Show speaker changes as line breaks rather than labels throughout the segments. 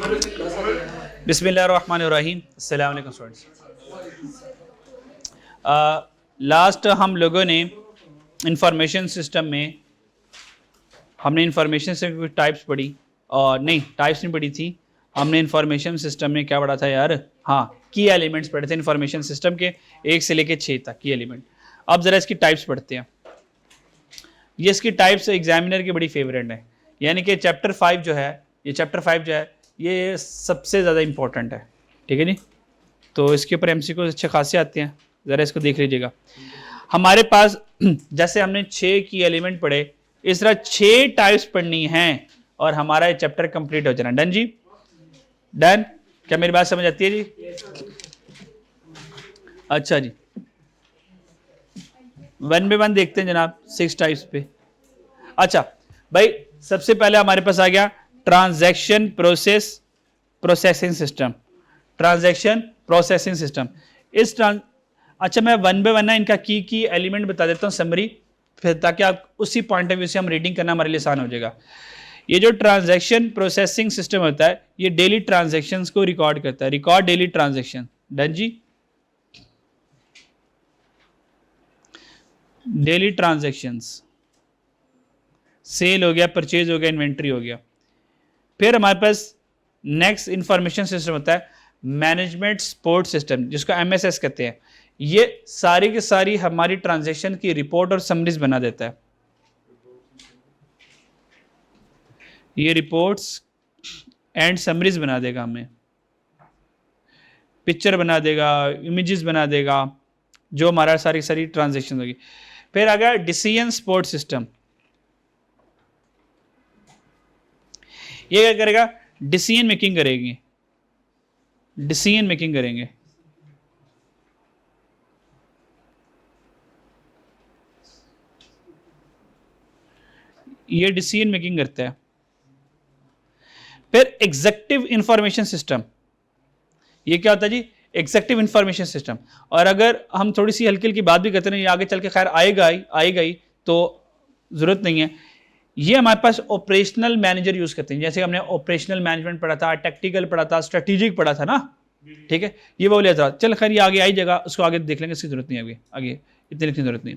बिस्मिल्लाहिर्रहमानिर्रहीम। अस्सलाम वालेकुम स्टूडेंट्स। लास्ट हम लोगों ने इंफॉर्मेशन सिस्टम में हमने इंफॉर्मेशन सिस्टम की टाइप्स पढ़ी, और नहीं टाइप्स नहीं पढ़ी थी, हमने इंफॉर्मेशन सिस्टम में क्या पढ़ा था यार? हाँ, की एलिमेंट्स पढ़े थे इंफॉर्मेशन सिस्टम के 1 से लेके 6 तक की एलिमेंट। अब ज़रा इसकी टाइप्स पढ़ते हैं। ये इसकी टाइप्स एग्जामिनर की बड़ी फेवरेट है, यानी कि चैप्टर 5 जो है, ये चैप्टर 5 जो है ये सबसे ज़्यादा इंपॉर्टेंट है, ठीक है जी। तो इसके ऊपर एमसीक्यू अच्छे खासे आते हैं, ज़रा इसको देख लीजिएगा। हमारे पास जैसे हमने 6 की एलिमेंट पढ़े, इस तरह 6 टाइप्स पढ़नी हैं और हमारा ये चैप्टर कंप्लीट हो जाना। डन जी, डन। क्या मेरी बात समझ आती है जी? अच्छा जी, 1 बाय 1 देखते हैं जनाब 6 टाइप्स पे। अच्छा भाई, सबसे पहले हमारे पास आ गया transaction processing system. Transaction processing system अच्छा, मैं 1 बाय 1 ना इनका की एलिमेंट बता देता हूँ समरी, फिर ताकि आप उसी पॉइंट ऑफ व्यू से हम रीडिंग करना हमारे लिए आसान हो जाएगा। ये जो ट्रांजैक्शन प्रोसेसिंग सिस्टम होता है, ये डेली ट्रांजैक्शंस को रिकॉर्ड करता है। Record daily transaction. डन जी, डेली ट्रांजैक्शंस, सेल हो गया, परचेज हो गया, इन्वेंट्री हो गया। फिर हमारे पास नेक्स्ट इंफॉर्मेशन सिस्टम होता है मैनेजमेंट सपोर्ट सिस्टम, जिसको एमएसएस कहते हैं। ये सारी की सारी हमारी ट्रांजैक्शन की रिपोर्ट और समरीज बना देता है। ये रिपोर्ट्स एंड समरीज बना देगा, हमें पिक्चर बना देगा, इमेजेस बना देगा, जो हमारा सारी सारी ट्रांजैक्शन होगी। फिर आ गया डिसीजन सपोर्ट सिस्टम। ये क्या करेगा? डिसीजन मेकिंग करेगी, डिसीजन मेकिंग करेंगे। ये डिसीजन मेकिंग करता है। फिर एग्जेक्टिव इंफॉर्मेशन सिस्टम, ये क्या होता है जी? Executive information system. और अगर हम थोड़ी सी हल्की हल्की बात भी करते हैं, ये आगे चल के खैर आएगा ही, तो जरूरत नहीं है। ये हमारे पास ऑपरेशनल मैनेजर यूज करते हैं, जैसे हमने ऑपरेशनल मैनेजमेंट पढ़ा था, टैक्टिकल पढ़ा था, स्ट्रेटेजिक पढ़ा था ना, ठीक है। ये वो लिया था, चल खैर ये आगे आई जगह, उसको आगे देख लेंगे, इसकी जरूरत नहीं है आगे इतनी लिखने की जरूरत नहीं।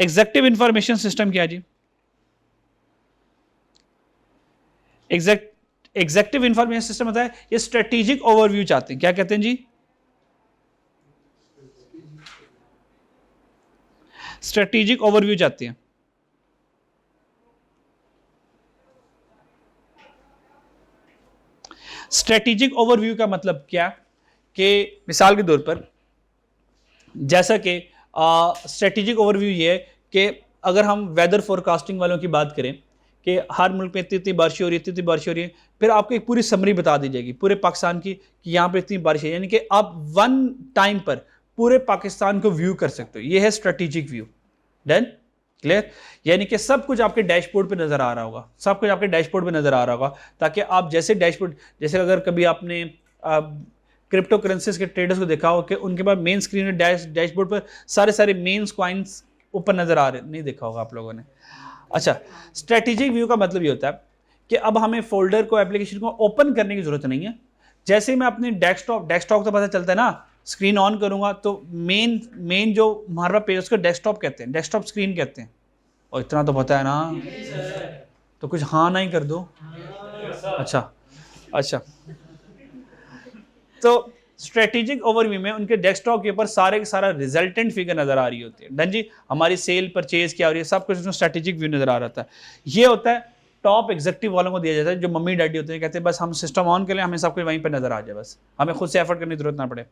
एग्जेक्टिव इंफॉर्मेशन सिस्टम क्या जी? एग्जेक्टिव इंफॉर्मेशन सिस्टम होता है, ये स्ट्रेटेजिक ओवरव्यू चाहते हैं। क्या कहते हैं जी? स्ट्रेटेजिक ओवरव्यू चाहते हैं। स्ट्रेटेजिक ओवरव्यू का मतलब क्या? कि मिसाल के तौर पर, जैसा कि स्ट्रेटेजिक ओवरव्यू ये है कि अगर हम वेदर फोरकास्टिंग वालों की बात करें कि हर मुल्क में इतनी इतनी बारिश हो रही है, इतनी इतनी बारिश हो रही है, फिर आपको एक पूरी समरी बता दी जाएगी पूरे पाकिस्तान की कि यहाँ पे इतनी बारिश है, यानी कि आप वन टाइम पर पूरे पाकिस्तान को व्यू कर सकते हो। ये है स्ट्रेटेजिक व्यू। Done, clear? यानी कि सब कुछ आपके डैशबोर्ड पे नजर आ रहा होगा, सब कुछ आपके डैशबोर्ड पे नजर आ रहा होगा, ताकि आप जैसे डैशबोर्ड, जैसे अगर कभी आपने क्रिप्टो करेंसीज के ट्रेडर्स को देखा हो कि उनके पास मेन स्क्रीन में डैशबोर्ड पर सारे सारे मेन कॉइन्स ऊपर नजर आ रहे, नहीं देखा होगा आप लोगों ने। अच्छा, स्ट्रेटेजिक व्यू का मतलब ये होता है कि अब हमें फोल्डर को, एप्लीकेशन को ओपन करने की जरूरत नहीं है। जैसे ही मैं अपने डेस्कटॉप तो पता चलता है ना, स्क्रीन ऑन करूंगा तो मेन जो हमारा पेज, उसको डेस्कटॉप कहते हैं, डेस्कटॉप स्क्रीन कहते हैं। और इतना तो पता है ना, तो कुछ हाँ ना ही कर दो। अच्छा अच्छा, तो स्ट्रेटेजिक ओवरव्यू में उनके डेस्कटॉप के ऊपर सारे का सारा रिजल्टेंट फिगर नजर आ रही होती है। डन जी, हमारी सेल परचेज क्या हो रही है, सब कुछ उसमें स्ट्रेटेजिक व्यू नजर आ रहा था। ये होता है टॉप एग्जीक्यूटिव वालों को दिया जाता है, जो मम्मी डैडी होते हैं, कहते हैं बस हम सिस्टम ऑन करें, हमें सब कुछ वहीं पर नजर आ जाए, बस हमें खुद से एफर्ट करने की जरूरत ना पड़े।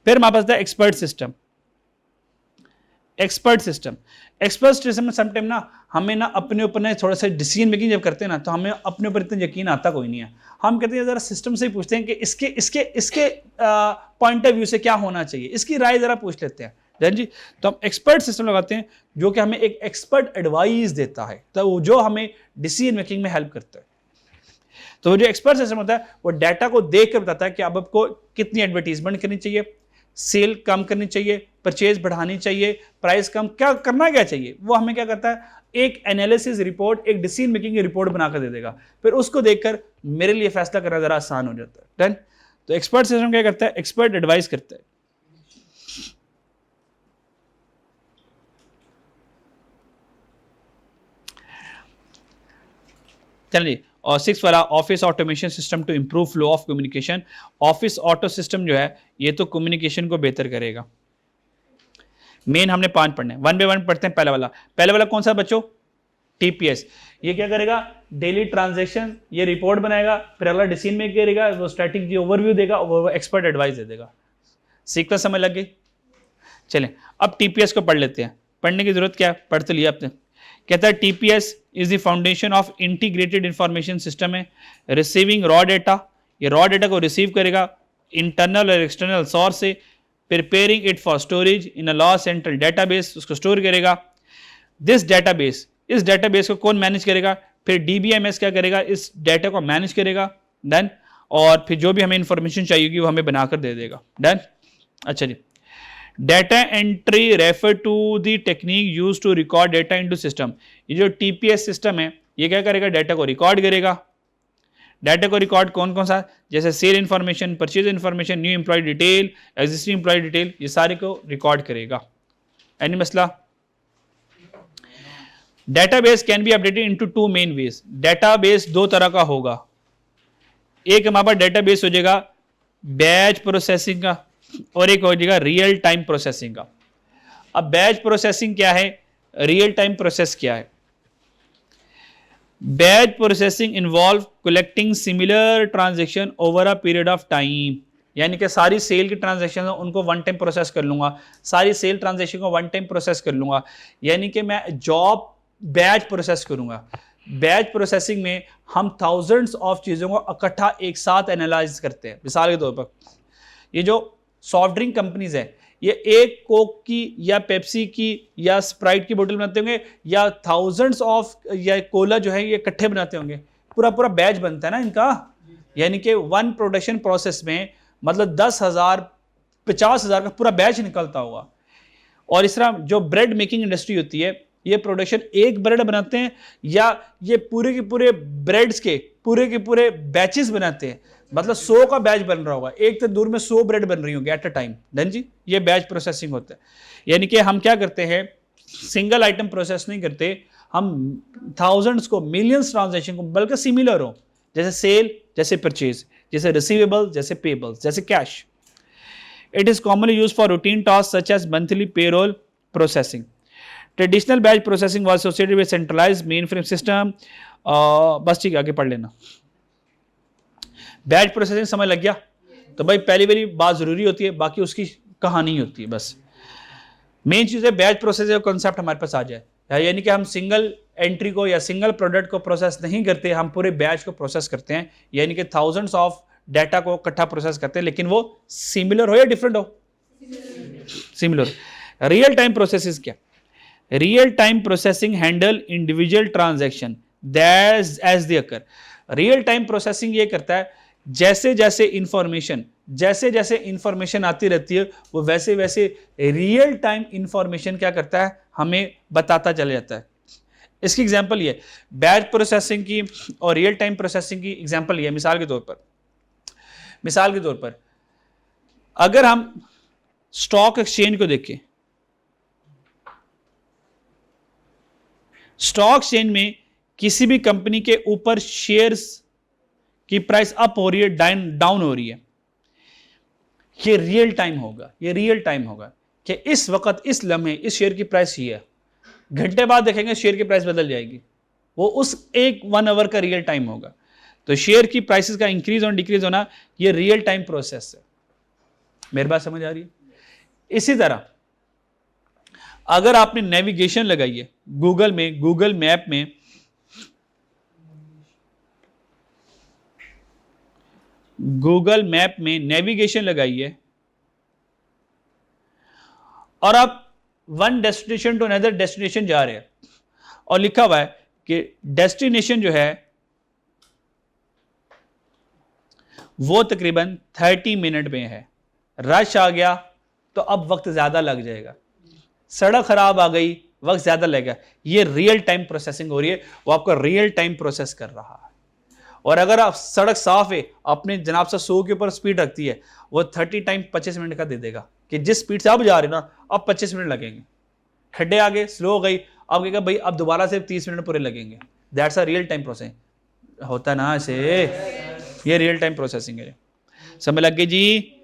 फिर हमारे पास था एक्सपर्ट सिस्टम। एक्सपर्ट सिस्टम में समटाइम ना हमें ना अपने ऊपर ना थोड़ा सा डिसीजन मेकिंग जब करते हैं ना, तो हमें अपने ऊपर इतना यकीन आता कोई नहीं है। हम कहते हैं जरा सिस्टम से ही पूछते हैं कि इसके इसके इसके पॉइंट ऑफ व्यू से क्या होना चाहिए, इसकी राय जरा पूछ लेते हैं। जन जी, तो हम एक्सपर्ट सिस्टम लगाते हैं, जो कि हमें एक एक्सपर्ट एडवाइस देता है, तो जो हमें डिसीजन मेकिंग में हेल्प करता है। तो जो एक्सपर्ट सिस्टम होता है, वो डाटा को देख कर बताता है कि अब आपको कितनी एडवर्टीजमेंट करनी चाहिए, सेल कम करनी चाहिए, परचेज बढ़ानी चाहिए, प्राइस कम, क्या करना क्या चाहिए, वो हमें क्या करता है, एक एनालिसिस रिपोर्ट, एक डिसीजन मेकिंग की रिपोर्ट बनाकर दे देगा। फिर उसको देखकर मेरे लिए फैसला करना जरा आसान हो जाता है। डन। तो एक्सपर्ट सिस्टम क्या करता है, एक्सपर्ट एडवाइस करता है। चलिए, और 6 वाला office automation system to improve flow of communication. Office auto system जो है ये तो कम्युनिकेशन को बेहतर करेगा। मेन हमने 5 पढ़ने, 1 बाय 1 पढ़ते हैं। पहला वाला कौन सा बच्चों, टीपीएस। ये क्या करेगा, डेली ट्रांजैक्शन, ये रिपोर्ट बनाएगा, फिर अगला डिसीजन मेक करेगा, वो स्ट्रैटेजी ओवरव्यू देगा, वो एक्सपर्ट एडवाइस दे देगा। सीक्वेंस समझ लग गई। चलें अब टीपीएस को पढ़ लेते हैं। पढ़ने की जरूरत क्या है, पढ़ तो लिया आपने। कहता है TPS is the foundation of integrated information system है, रिसीविंग रॉ डेटा, ये रॉ डेटा को रिसीव करेगा इंटरनल और एक्सटर्नल सोर्स से, preparing it for storage in a law central database, उसको स्टोर करेगा। दिस डेटाबेस, इस डेटाबेस को कौन मैनेज करेगा, फिर डीबीएमएस क्या करेगा, इस डेटा को मैनेज करेगा। डन। और फिर जो भी हमें इंफॉर्मेशन चाहिए होगी वो हमें बनाकर दे देगा। डन। अच्छा जी, data entry refer to the technique use to record data into system. ये जो टीपीएस सिस्टम है ये क्या करेगा, डेटा को रिकॉर्ड करेगा। डाटा को रिकॉर्ड कौन कौन सा, जैसे sale information, purchase information, new employ detail, existing employ detail, ये सारे को रिकॉर्ड करेगा। एनी मसला। Database can be updated into 2 main ways. Database 2 तरह का होगा, एक हमारे पास डेटाबेस हो जाएगा बैच प्रोसेसिंग का और एक हो जाएगा रियल टाइम प्रोसेसिंग का। अब बैच प्रोसेसिंग क्या है, रियल टाइम प्रोसेस क्या है। Batch processing involve collecting similar transaction over a period of time, यानी कि सारी सेल की ट्रांजेक्शन उनको वन टाइम प्रोसेस कर लूंगा, सारी सेल ट्रांजेक्शन को वन टाइम प्रोसेस कर लूंगा, यानी कि मैं जॉब बैच प्रोसेस करूंगा। बैच प्रोसेसिंग में हम थाउजेंड्स ऑफ चीज़ों को इकट्ठा एक साथ एनालाइज करते हैं। मिसाल के तौर पर ये जो सॉफ्ट ड्रिंक कंपनीज है, ये एक कोक की या पेप्सी की या स्प्राइट की बोतल बनाते होंगे या थाउजेंड्स ऑफ या कोला जो है ये इकट्ठे बनाते होंगे, पूरा पूरा बैच बनता है ना इनका, यानी कि वन प्रोडक्शन प्रोसेस में मतलब 10,000 50,000 का पूरा बैच निकलता होगा। और इस तरह जो ब्रेड मेकिंग इंडस्ट्री होती है, ये प्रोडक्शन एक ब्रेड बनाते हैं या ये पूरे के पूरे ब्रेड्स के पूरे बैचेस बनाते हैं, मतलब 100 का बैच बन रहा होगा, एक तो दूर में 100 ब्रेड बन रही होंगी एट अ टाइम। डन जी, ये बैच प्रोसेसिंग होता है। यानी कि हम क्या करते हैं, सिंगल आइटम प्रोसेस नहीं करते, हम थाउजेंड्स को, मिलियंस ट्रांजेक्शन को, बल्कि सिमिलर हो, जैसे सेल, जैसे परचेज, जैसे रिसीवेबल, जैसे पेबल, जैसे cash. It is commonly use for routine task such as monthly payroll processing. Traditional batch processing was associated with centralised mainframe system. बस ठीक है, आगे पढ़ लेना। बैच प्रोसेसिंग समझ लग गया, तो भाई पहली वाली बात जरूरी होती है, बाकी उसकी कहानी होती है। बस मेन चीज है बैच प्रोसेसिंग का कॉन्सेप्ट हमारे पास आ जाए, यानी कि हम सिंगल एंट्री को या सिंगल प्रोडक्ट को प्रोसेस नहीं करते, हम पूरे बैच को प्रोसेस करते हैं, यानी कि थाउजेंड्स ऑफ डाटा को इकट्ठा प्रोसेस करते हैं, लेकिन वो सिमिलर हो या डिफरेंट हो, सिमिलर। रियल टाइम प्रोसेस क्या, real time processing handle individual transaction that as they occur. Real time processing ये करता है जैसे जैसे इंफॉर्मेशन आती रहती है, वो वैसे वैसे रियल टाइम इंफॉर्मेशन क्या करता है, हमें बताता चला जाता है। इसकी एग्जांपल ये बैच प्रोसेसिंग की और रियल टाइम प्रोसेसिंग की एग्जांपल ये, मिसाल के तौर पर अगर हम स्टॉक एक्सचेंज को देखें, स्टॉक एक्सचेंज में किसी भी कंपनी के ऊपर शेयर्स की प्राइस अप हो रही है, डाउन हो रही है, ये रियल टाइम होगा कि इस वक्त, इस लम्हे, इस शेयर की प्राइस ये है, घंटे बाद देखेंगे शेयर की प्राइस बदल जाएगी, वो उस 1 आवर का रियल टाइम होगा। तो शेयर की प्राइसेस का इंक्रीज और डिक्रीज होना, ये रियल टाइम प्रोसेस है। मेरी बात समझ आ रही है। इसी तरह अगर आपने नेविगेशन लगाई है गूगल में, गूगल मैप में, नेविगेशन लगाई है और आप one destination to another destination जा रहे हैं और लिखा हुआ है कि डेस्टिनेशन जो है वो तकरीबन 30 मिनट में है, रश आ गया, तो अब वक्त ज़्यादा लग जाएगा। सड़क खराब आ गई, वक्त ज़्यादा लगेगा। ये रियल टाइम प्रोसेसिंग हो रही है, वो आपका रियल टाइम प्रोसेस कर रहा है। और अगर आप सड़क साफ है, अपने जनाब से 100 के ऊपर स्पीड रखती है, वो 30 टाइम 25 मिनट का दे देगा कि जिस स्पीड से आप जा रहे हो ना, अब 25 मिनट लगेंगे। खड्डे आ गए, स्लो हो गई, अब कहेगा भाई अब दोबारा से 30 मिनट पूरे लगेंगे। That's a real time process होता ना ऐसे, ये रियल टाइम प्रोसेसिंग है। समझ लग गई जी?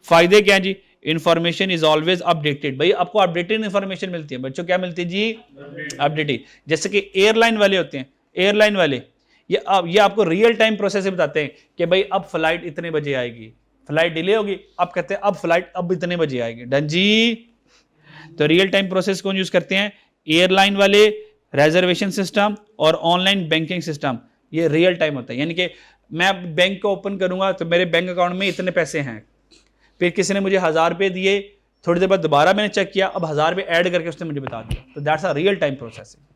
फायदे क्या है जी? Information is always updated. भाई आपको अपडेटेड इंफॉर्मेशन मिलती है बच्चों, क्या मिलती है जी? अपडेटेड। जैसे कि एयरलाइन वाले होते हैं, एयरलाइन वाले ये आपको रियल टाइम प्रोसेस बताते हैं कि भाई अब फ्लाइट इतने बजे आएगी, फ्लाइट डिले होगी, अब कहते हैं अब फ्लाइट अब इतने बजे आएगी। डन जी? तो रियल टाइम प्रोसेस कौन यूज करते हैं? एयरलाइन वाले, रिजर्वेशन सिस्टम और ऑनलाइन बैंकिंग सिस्टम। ये रियल टाइम होता है, यानी कि मैं बैंक को ओपन करूंगा तो मेरे बैंक अकाउंट में इतने पैसे हैं, फिर किसी ने मुझे 1000 रुपये दिए, थोड़ी देर बाद दोबारा मैंने चेक किया, अब 1000 रुपये ऐड करके उसने मुझे बता दिया। तो that's a real time processing.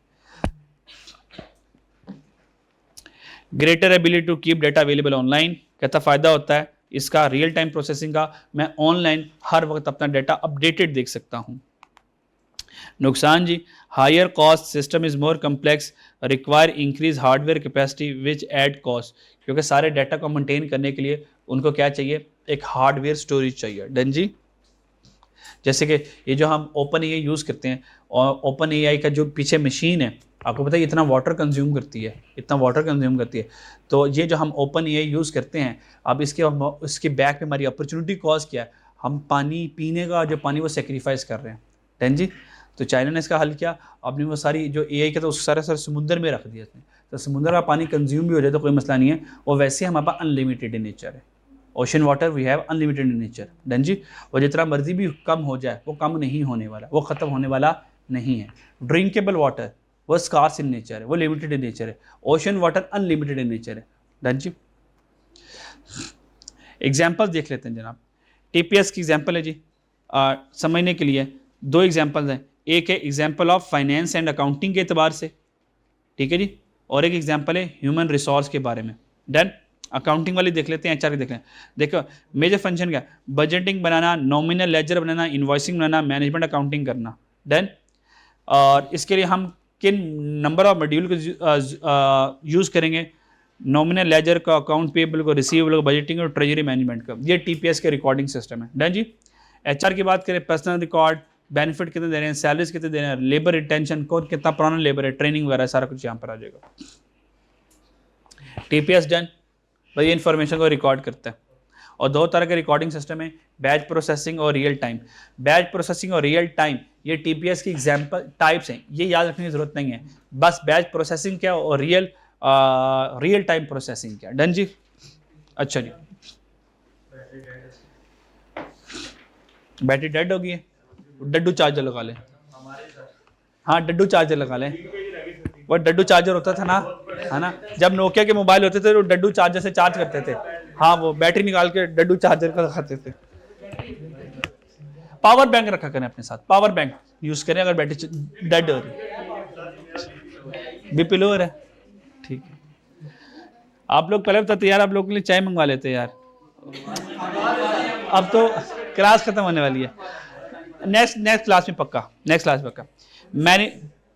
Greater ability to keep data available online, कहता फायदा होता है इसका रियल टाइम प्रोसेसिंग का, मैं ऑनलाइन हर वक्त अपना डेटा अपडेटेड देख सकता हूं। नुकसान जी, higher cost, system is more complex, require increase hardware capacity which add cost. क्योंकि सारे डाटा को मेंटेन करने के लिए उनको क्या चाहिए? एक हार्डवेयर स्टोरेज चाहिए। डन जी? जैसे कि ये जो हम ओपन एआई यूज़ करते हैं, और ओपन एआई का जो पीछे मशीन है, आपको पता है इतना वाटर कंज्यूम करती है, इतना वाटर कंज्यूम करती है। तो ये जो हम ओपन एआई यूज़ करते हैं, अब इसके बैक में हमारी अपॉर्चुनिटी कॉस्ट क्या है? हम पानी पीने का जो पानी वो सेक्रीफाइस कर रहे हैं। डन जी? तो चाइना ने इसका हल किया, अपनी वो सारी जो एआई का, तो उस सारे समुद्र में रख दिया इसने। तो समुद्र का पानी कंज्यूम भी हो जाए तो कोई मसला नहीं है, और वैसे हमारे पास अनलिमिटेड इन नेचर है। Ocean water we have unlimited in nature. Done जी? और जितना मर्जी भी कम हो जाए वो कम नहीं होने वाला, वो ख़त्म होने वाला नहीं है। ड्रिंकेबल वाटर वो स्कार्स इन नेचर है, वो लिमिटेड इन नेचर है। Ocean water unlimited in nature है। डन जी? एग्जाम्पल देख लेते हैं जनाब। टीपीएस की एग्जाम्पल है जी, समझने के लिए दो एग्जाम्पल्स हैं। एक है example of finance and accounting के एतबार से, ठीक है जी, और एक एग्जाम्पल है ह्यूमन रिसोर्स के बारे में। डन? अकाउंटिंग वाली देख लेते हैं, एचआर की देख लें। देखो मेजर फंक्शन क्या? बजटिंग बनाना, नॉमिनल लेजर बनाना, इन्वॉइसिंग बनाना, मैनेजमेंट अकाउंटिंग करना। डन? और इसके लिए हम किन नंबर ऑफ मॉड्यूल को यूज़ करेंगे? नॉमिनल लेजर का, अकाउंट पेबल को, रिसीवेबल को, बजटिंग और ट्रेजरी मैनेजमेंट का। ये टीपीएस के रिकॉर्डिंग सिस्टम है। डन जी? एचआर की बात करें, पर्सनल रिकॉर्ड, बेनिफिट कितने दे रहे हैं, सैलरीज कितने दे रहे हैं, लेबर रिटेंशन, कौन कितना पुराना लेबर है, ट्रेनिंग वगैरह सारा कुछ यहाँ पर आ जाएगा। TPS done? भाई ये इन्फॉर्मेशन को रिकॉर्ड करता है। और दो तरह के रिकॉर्डिंग सिस्टम है, बैच प्रोसेसिंग और रियल टाइम। बैच प्रोसेसिंग और रियल टाइम ये टीपीएस की एग्जाम्पल टाइप्स हैं, ये याद रखने की जरूरत नहीं है। बस बैच प्रोसेसिंग क्या और रियल टाइम प्रोसेसिंग क्या। डन जी? अच्छा जी, बैटरी डेड हो गई है, डड्डू चार्जर लगा लें। हाँ डड्डू चार्जर लगा लें, वो डड्डू चार्जर होता था ना, है ना, जब नोकिया के मोबाइल होते थे तो डड्डू चार्जर से चार्ज करते थे। हाँ वो बैटरी निकाल के डड्डू चार्जर का दिखाते थे। पावर बैंक रखा करें अपने साथ, पावर बैंक यूज करें अगर बैटरी डेड हो रही, बीपी लोअर है। ठीक है, आप लोग पहले बताते यार, आप लोगों के लिए चाय मंगवा लेते यार। अब तो क्लास खत्म होने वाली है, नेक्स्ट क्लास में पक्का, नेक्स्ट क्लास में पक्का,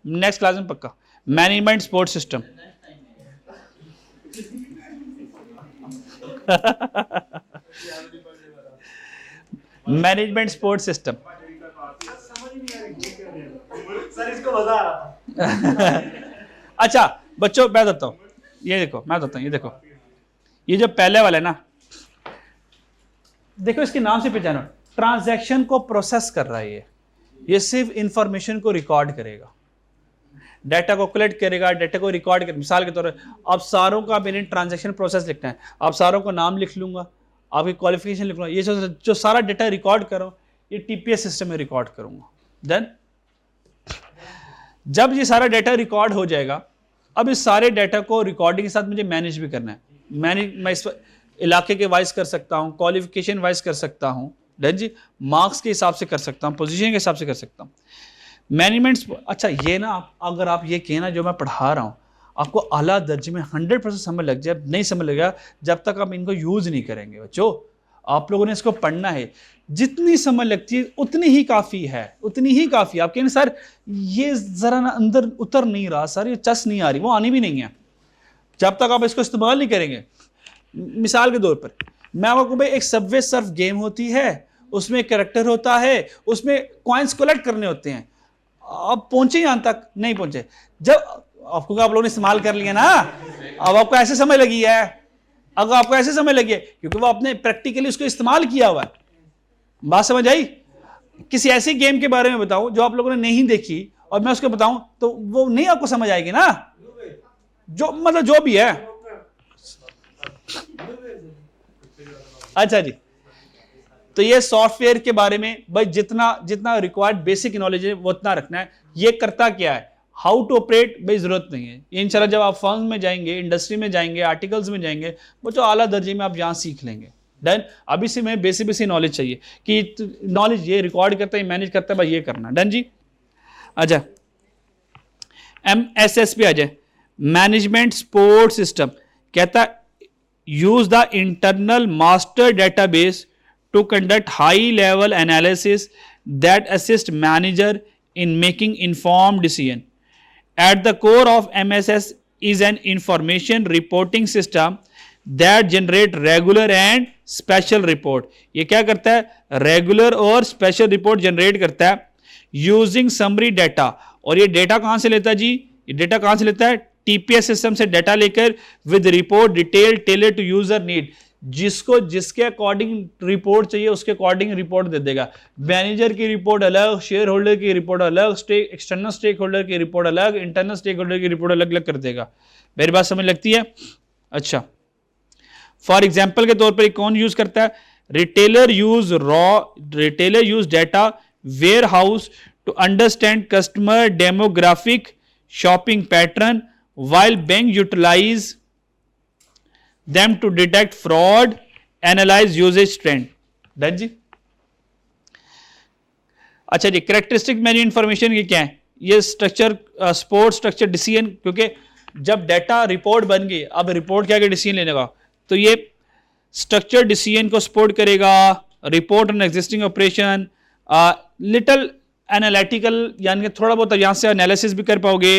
नेक्स्ट क्लास में पक्का। Management support system management support system. अच्छा बच्चों मैं बताता हूं, ये देखो मैं बताता हूं, ये देखो ये जो पहले वाला है ना, देखो इसके नाम से पहचानो, ट्रांजैक्शन को प्रोसेस कर रहा है ये सिर्फ इंफॉर्मेशन को रिकॉर्ड करेगा, डाटा को कलेक्ट करेगा, डाटा को रिकॉर्ड करेगा। मिसाल के तौर पर आप सारों का मैंने ट्रांजैक्शन प्रोसेस लिखना है, आप सारों का नाम लिख लूंगा, आपकी क्वालिफिकेशन लिख लूंगा, ये जो सारा डाटा रिकॉर्ड करो ये टीपीएस सिस्टम में रिकॉर्ड करूंगा। देन जब ये सारा डाटा रिकॉर्ड हो जाएगा, अब इस सारे डाटा को रिकॉर्डिंग के साथ मुझे मैनेज भी करना है। मैं इस इलाके के वाइज कर सकता हूँ, क्वालिफिकेशन वाइज कर सकता हूँ, डन जी, मार्क्स के हिसाब से कर सकता हूँ, पोजीशन के हिसाब से कर सकता हूँ। मैनेजमेंट अच्छा ये ना, अगर आप ये कहना जो मैं पढ़ा रहा हूँ आपको आला दर्जे में 100% समझ लग जाए, नहीं समझ लगेगा जब तक आप इनको यूज़ नहीं करेंगे बच्चों। आप लोगों ने इसको पढ़ना है, जितनी समझ लगती है उतनी ही काफी है, उतनी ही काफी है। आप कहेंगे सर ये जरा ना अंदर उतर नहीं रहा, सर ये चस नहीं आ रही, वो आनी भी नहीं है जब तक आप इसको इस्तेमाल नहीं करेंगे। मिसाल के तौर पर मैं आपको भाई, एक सबवे सर्फ गेम होती है, उसमें एक कैरेक्टर होता है, उसमें कॉइन्स कलेक्ट करने होते हैं, आप पहुंचे यहां तक नहीं पहुंचे। जब आपको आप लोगों ने इस्तेमाल कर लिया ना, अब आपको ऐसे समझ लगी है, अगर आपको ऐसे समझ लगी है क्योंकि वो आपने प्रैक्टिकली उसको इस्तेमाल किया हुआ है। बात समझ आई? किसी ऐसी गेम के बारे में बताओ जो आप लोगों ने नहीं देखी और मैं उसको बताऊं तो वो नहीं आपको समझ आएगी ना, जो मतलब जो भी है। अच्छा जी, तो ये सॉफ्टवेयर के बारे में भाई जितना जितना रिक्वायर्ड बेसिक नॉलेज है वो उतना रखना है। ये करता क्या है, हाउ टू ऑपरेट भाई जरूरत नहीं है, इंशाल्लाह जब आप फर्म में जाएंगे, इंडस्ट्री में जाएंगे, आर्टिकल्स में जाएंगे, वो जो आला दर्जे में आप यहाँ सीख लेंगे। डन। अभी से मैं बेसिक नॉलेज चाहिए कि नॉलेज ये रिकॉर्ड करता है, मैनेज करता है, भाई ये करना। डन जी। अच्छा, MSS पे आ जाए, मैनेजमेंट सपोर्ट सिस्टम। कहता use the internal master database to conduct high level analysis that assist manager in making informed decision. At the core of MSS is an information reporting system that generate regular and special report. ये क्या करता है, regular और special report generate करता है using summary data. और ये data कहां से लेता है जी, ये डेटा कहां से लेता है, TPS सिस्टम से डाटा लेकर with report detail tailor to user need. जिसको जिसके अकॉर्डिंग रिपोर्ट चाहिए उसके अकॉर्डिंग रिपोर्ट दे देगा। मैनेजर की रिपोर्ट अलग, शेयर होल्डर की रिपोर्ट अलग, एक्सटर्नल स्टेक होल्डर की रिपोर्ट अलग, इंटरनल स्टेक होल्डर की रिपोर्ट अलग अलग कर देगा। मेरी बात समझ लगती है? अच्छा, फॉर एग्जाम्पल के तौर पर कौन यूज करता है, retailer use data warehouse to understand customer demographic shopping pattern while bank utilize them to detect fraud, analyze usage trend. Done जी। अच्छा जी, कैरेक्टरिस्टिक मेन्यू इंफॉर्मेशन की क्या है, ये स्ट्रक्चर सपोर्ट स्ट्रक्चर डिसीजन, क्योंकि जब डाटा रिपोर्ट बन गई, अब रिपोर्ट क्या डिसीजन लेने का, तो ये स्ट्रक्चर डिसीजन को सपोर्ट करेगा। Report on existing operation, little analytical, यानी कि थोड़ा बहुत यहां से एनालिसिस भी कर पाओगे।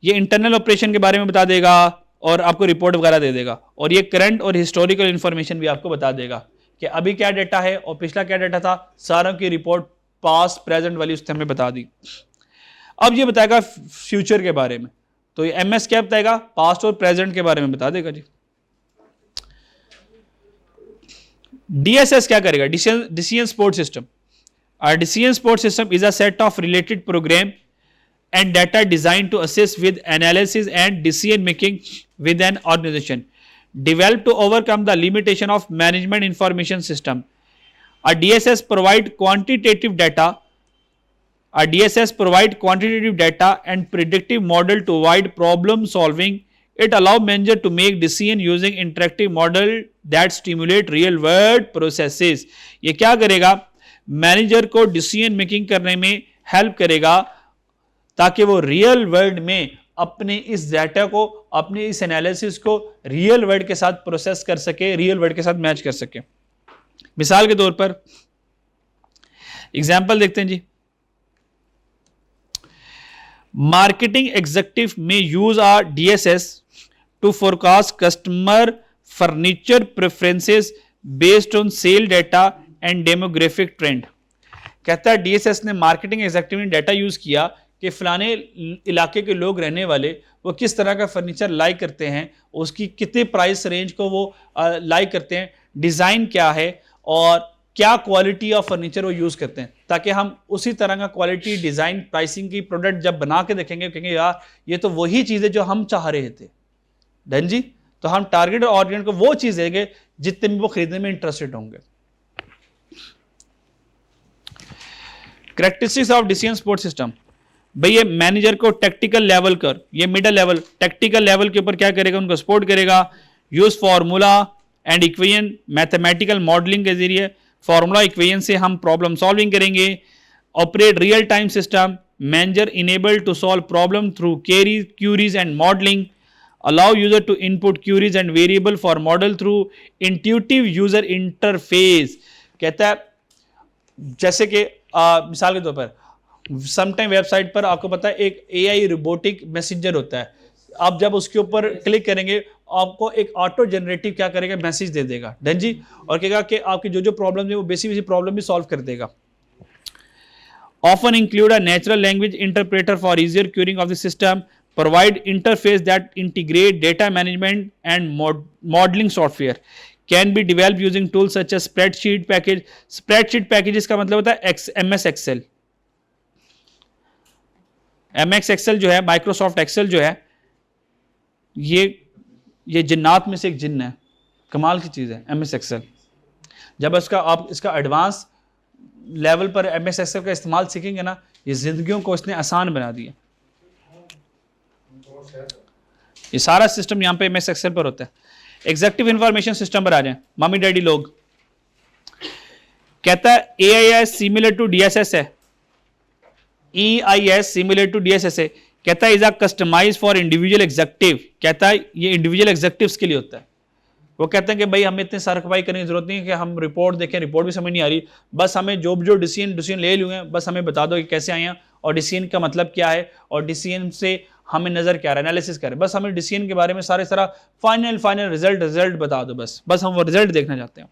ये इंटरनल ऑपरेशन के बारे में बता देगा और आपको रिपोर्ट वगैरह दे देगा। और ये करंट और हिस्टोरिकल इंफॉर्मेशन भी आपको बता देगा कि अभी क्या डाटा है और पिछला क्या डाटा था, सारों की रिपोर्ट पास्ट प्रेजेंट वाली उसने हमें बता दी। अब ये बताएगा फ्यूचर के बारे में, तो ये MS क्या बताएगा, पास्ट और प्रेजेंट के बारे में बता देगा जी। DSS क्या करेगा, decision support system. Decision support system is a set of related program and data designed to assist with analysis and decision making with an organization, developed to overcome the limitation of management information system. A DSS provide quantitative data and predictive model to avoid problem solving. It allow manager to make decision using interactive model that stimulate real world processes. ये क्या करेगा, manager को decision making करने में help करेगा ताकि वो real world में अपने इस डाटा को, अपने इस एनालिसिस को रियल वर्ल्ड के साथ प्रोसेस कर सके, रियल वर्ल्ड के साथ मैच कर सके। मिसाल के तौर पर एग्जांपल देखते हैं जी। मार्केटिंग एग्जीक्यूटिव में use are DSS to forecast customer furniture preferences based on sale data and demographic trend. कहता है DSS ने मार्केटिंग एग्जीक्यूटिव ने डाटा यूज किया कि फलाने इलाके के लोग रहने वाले वो किस तरह का फर्नीचर लाइक करते हैं, उसकी कितने प्राइस रेंज को वो लाइक करते हैं, डिज़ाइन क्या है और क्या क्वालिटी ऑफ फर्नीचर वो यूज़ करते हैं, ताकि हम उसी तरह का क्वालिटी, डिज़ाइन, प्राइसिंग की प्रोडक्ट जब बना के देखेंगे कहेंगे यार ये तो वही चीज़ें जो हम चाह रहे थे। डन जी। तो हम टारगेट ऑडियंस को वो चीज़ देंगे जितने में वो खरीदने में इंटरेस्टेड होंगे। Characteristics of decision support system. भाई ये मैनेजर को टेक्टिकल लेवल कर, ये मिडल लेवल, टेक्टिकल लेवल के ऊपर क्या करेगा, उनको सपोर्ट करेगा। Use formula and equation, mathematical modelling के जरिए फार्मूला इक्वेशन से हम प्रॉब्लम सॉल्विंग करेंगे। Operate real time system, manager enable to solve problem through queries and modelling. allow user to input queries and variable for model through intuitive user interface। कहता है जैसे कि मिसाल के तौर पर समटाइम वेबसाइट पर आपको पता है एक एआई रोबोटिक मैसेंजर होता है, आप जब उसके ऊपर क्लिक करेंगे आपको एक ऑटो जनरेटिव क्या करेगा, मैसेज दे देगा डन जी, और कहेगा कि आपकी जो जो प्रॉब्लम है वो बेसिक प्रॉब्लम भी सॉल्व कर देगा। Often include a natural language interpreter for easier querying of the system, provide interface that integrate data management and modeling software, can be developed using tools such as spreadsheet package। spreadsheet packages का मतलब होता है MS Excel। MS Excel जो है, Microsoft Excel जो है, ये जिन्नात में से एक जिन्न है, कमाल की चीज़ है MS Excel। जब आप इसका एडवांस लेवल पर MS Excel का इस्तेमाल सीखेंगे ना, ये जिंदगियों को इसने आसान बना दिया। ये सारा सिस्टम यहाँ पे MS Excel पर होता है। एग्जेक्टिव इंफॉर्मेशन सिस्टम पर आ जाए, मम्मी डैडी लोग, कहता है AIS सिमिलर टू DSS है, EIS सिमिलर टू DSS है, कहता है is a customise for individual executive. कहता है ये इंडिविजुअल एग्जेक्टिव्स के लिए होता है। वो कहते हैं कि भाई हमें इतने सरखपाई करने की जरूरत नहीं है कि हम रिपोर्ट देखें, रिपोर्ट भी समझ नहीं आ रही, बस हमें जो डिसीजन ले लिए हैं बस हमें बता दो कि कैसे आए हैं और डिसीजन का मतलब क्या है और डिसीजन से हमें नजर क्या रहा है, एनालिसिस क्या है, बस हमें डिसीजन के बारे में सारे फाइनल रिजल्ट बता दो, बस हम वो रिजल्ट देखना चाहते हैं।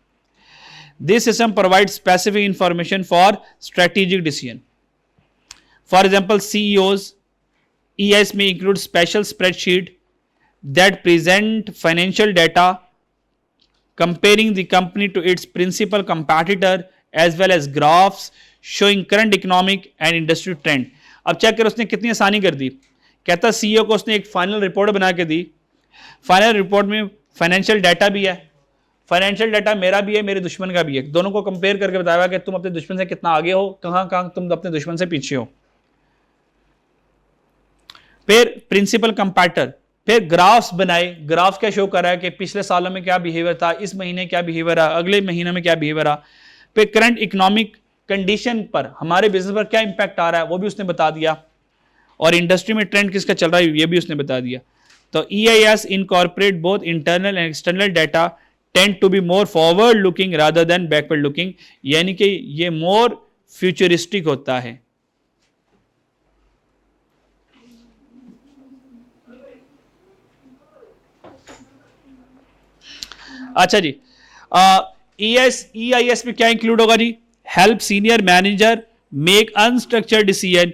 This system provide specific information for strategic decision. For example CEOs EIS may include special spreadsheet that present financial data comparing the company to its principal competitor as well as graphs showing current economic and industry trend। अब check करो उसने कितनी आसानी कर दी। कहता CEO को उसने एक फाइनल रिपोर्ट बना के दी, फाइनल रिपोर्ट में फाइनेंशियल डाटा भी है, फाइनेंशियल डाटा मेरा भी है मेरे दुश्मन का भी है, दोनों को कंपेयर करके बताया कि तुम अपने दुश्मन से कितना आगे हो, कहाँ तुम अपने दुश्मन से पीछे हो। फिर प्रिंसिपल कंपैरेटर, फिर ग्राफ्स बनाए, ग्राफ क्या शो कर रहा है कि पिछले सालों में क्या बिहेवियर था, इस महीने क्या बिहेवियर रहा, अगले महीने में क्या बिहेवियर रहा। फिर करंट इकोनॉमिक कंडीशन पर हमारे बिजनेस पर क्या इंपैक्ट आ रहा है वो भी उसने बता दिया, और इंडस्ट्री में ट्रेंड किसका चल रहा है ये भी उसने बता दिया। तो EIS incorporate both internal and external data, tend to be more forward looking rather than backward looking, यानी कि ये मोर फ्यूचरिस्टिक होता है। अच्छा जी, EIS में क्या इंक्लूड होगा जी, help senior manager make unstructured decision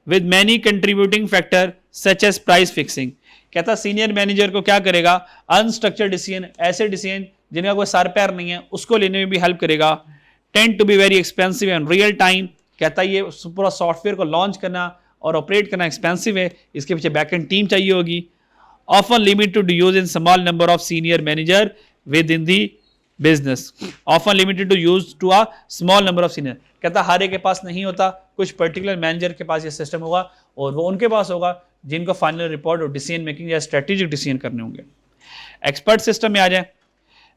with many contributing factor such as price fixing. कहता सीनियर मैनेजर को क्या करेगा, अनस्ट्रक्चर्ड डिसीजन, ऐसे डिसीजन जिनका कोई सर पैर नहीं है उसको लेने में भी हेल्प करेगा। Tend to be very expensive and real time, कहता ये पूरा सॉफ्टवेयर को लॉन्च करना और ऑपरेट करना एक्सपेंसिव है, इसके पीछे बैकएंड टीम चाहिए होगी। Often limited to use in small number of senior manager within the business, often limited to use to a small number of senior। कहता हर एक के पास नहीं होता, कुछ पर्टिकुलर मैनेजर के पास ये सिस्टम होगा और वो उनके पास होगा जिनको फाइनल रिपोर्ट और डिसीजन मेकिंग या स्ट्रेटेजिक डिसीजन करने होंगे। एक्सपर्ट सिस्टम में आ जाए,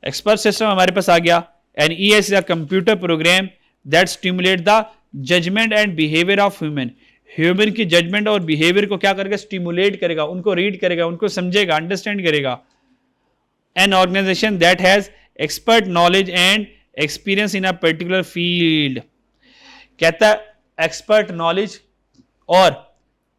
एक्सपर्ट सिस्टम हमारे पास आ गया। And EIS is a computer program that stimulate the judgement and behaviour of human की जजमेंट और बिहेवियर को क्या करेगा, स्टिमुलेट करेगा, उनको रीड करेगा, उनको समझेगा, अंडरस्टैंड करेगा। An organization that has expert knowledge and experience in a particular field। कहता है एक्सपर्ट नॉलेज और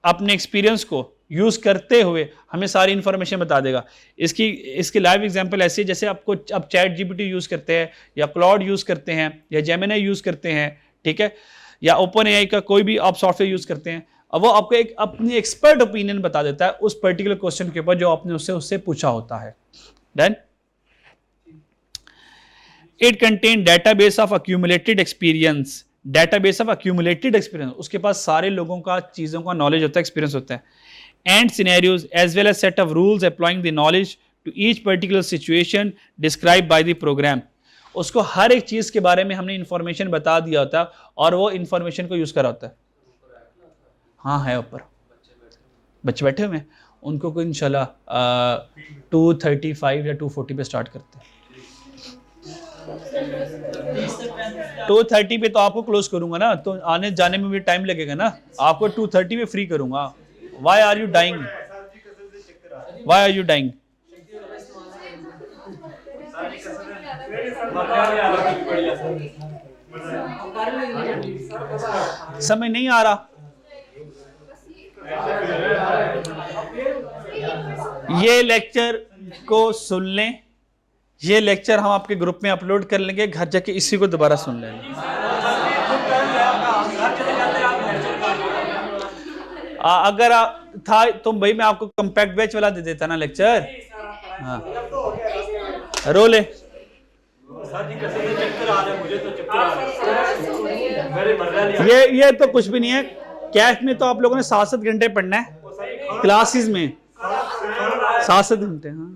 अपने एक्सपीरियंस को यूज करते हुए हमें सारी इंफॉर्मेशन बता देगा। इसकी लाइव एग्जांपल ऐसी है जैसे आपको अब चैट GPT यूज करते हैं या क्लाउड यूज करते हैं या जेमिनी यूज करते हैं, ठीक है, या ओपन AI का कोई भी आप सॉफ्टवेयर यूज करते हैं, अब वो आपको एक अपनी एक्सपर्ट ओपिनियन बता देता है उस पर्टिकुलर क्वेश्चन के ऊपर जो आपने उससे पूछा होता है। Done? It contain database of accumulated experience, database of accumulated experience, उसके पास सारे लोगों का चीजों का नॉलेज होता है, एक्सपीरियंस होता है। And scenarios as well as set of rules applying the knowledge to each particular situation described by the program। उसको हर एक चीज के बारे में हमने इंफॉर्मेशन बता दिया होता है और वो इंफॉर्मेशन को यूज करा होता है। हाँ है ऊपर बच्चे बैठे हुए हैं, उनको कोई इंशाल्लाह 235 या 240 पे स्टार्ट करते हैं। 230 पे तो आपको क्लोज करूंगा ना, तो आने जाने में भी टाइम लगेगा ना, आपको 230 पे फ्री करूंगा। Why are you dying? Why are you dying? समझ नहीं आ रहा? ये लेक्चर को सुन लें, ये लेक्चर हम आपके ग्रुप में अपलोड कर लेंगे, घर जाके इसी को दोबारा सुन लेंगे। अगर था तो भाई मैं आपको कम्पैक्ट बैच वाला दे देता ना लेक्चर। हाँ रोले ये तो कुछ भी नहीं है। कैश में तो आप लोगों ने 7-7 घंटे पढ़ना है, क्लासेस में 7-7 घंटे। हाँ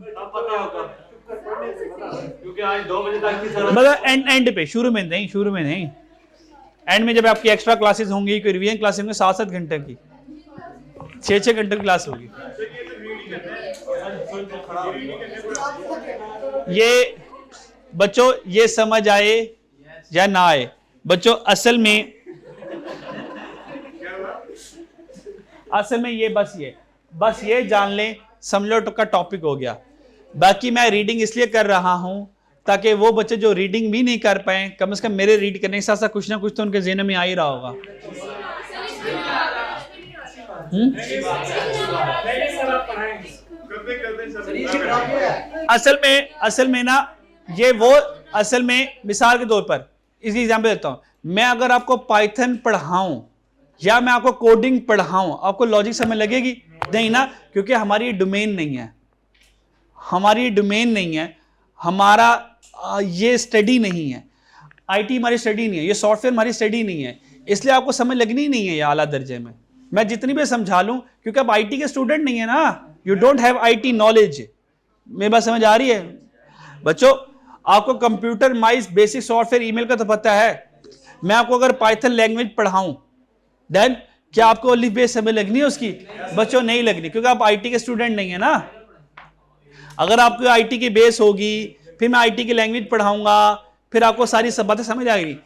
मतलब एंड पे, शुरू में नहीं, एंड में जब आपकी एक्स्ट्रा क्लासेस होंगी, कोई रिवीजन क्लासेस होंगी 7-7 घंटे की, 6-6 घंटे की क्लास होगी। ये बच्चों ये समझ आए या ना आए बच्चों, असल में ये बस ये जान लें, समझ लो का टॉपिक हो गया। बाकी मैं रीडिंग इसलिए कर रहा हूं ताकि वो बच्चे जो रीडिंग भी नहीं कर पाए, कम से कम मेरे रीड करने के साथ साथ कुछ ना कुछ तो उनके ज़हन में आ ही रहा होगा। असल में ना ये वो, असल में मिसाल के तौर पर इसकी एग्जांपल देता हूं, मैं अगर आपको पाइथन पढ़ाऊं या मैं आपको कोडिंग पढ़ाऊं, आपको लॉजिक समझ लगेगी? नहीं ना, क्योंकि हमारी डोमेन नहीं है, हमारा ये स्टडी नहीं है, आईटी हमारी स्टडी नहीं है, ये सॉफ्टवेयर हमारी स्टडी नहीं है, इसलिए आपको समझ लगनी नहीं है ये आला दर्जे में। मैं जितनी भी समझा लूं, क्योंकि आप आईटी के स्टूडेंट नहीं है ना, you don't have IT knowledge. मेरी बात समझ आ रही है बच्चों? आपको computer mine's basic software email का तो पता है। मैं आपको अगर पाइथन लैंग्वेज पढ़ाऊं देन क्या आपको अलिफ बेस समझ लगनी है उसकी? बच्चों नहीं लगनी, क्योंकि आप आईटी के स्टूडेंट नहीं है ना। अगर आपको आईटी की बेस होगी, फिर मैं आईटी की लैंग्वेज पढ़ाऊंगा, फिर आपको सारी सब बातें समझ आएगी।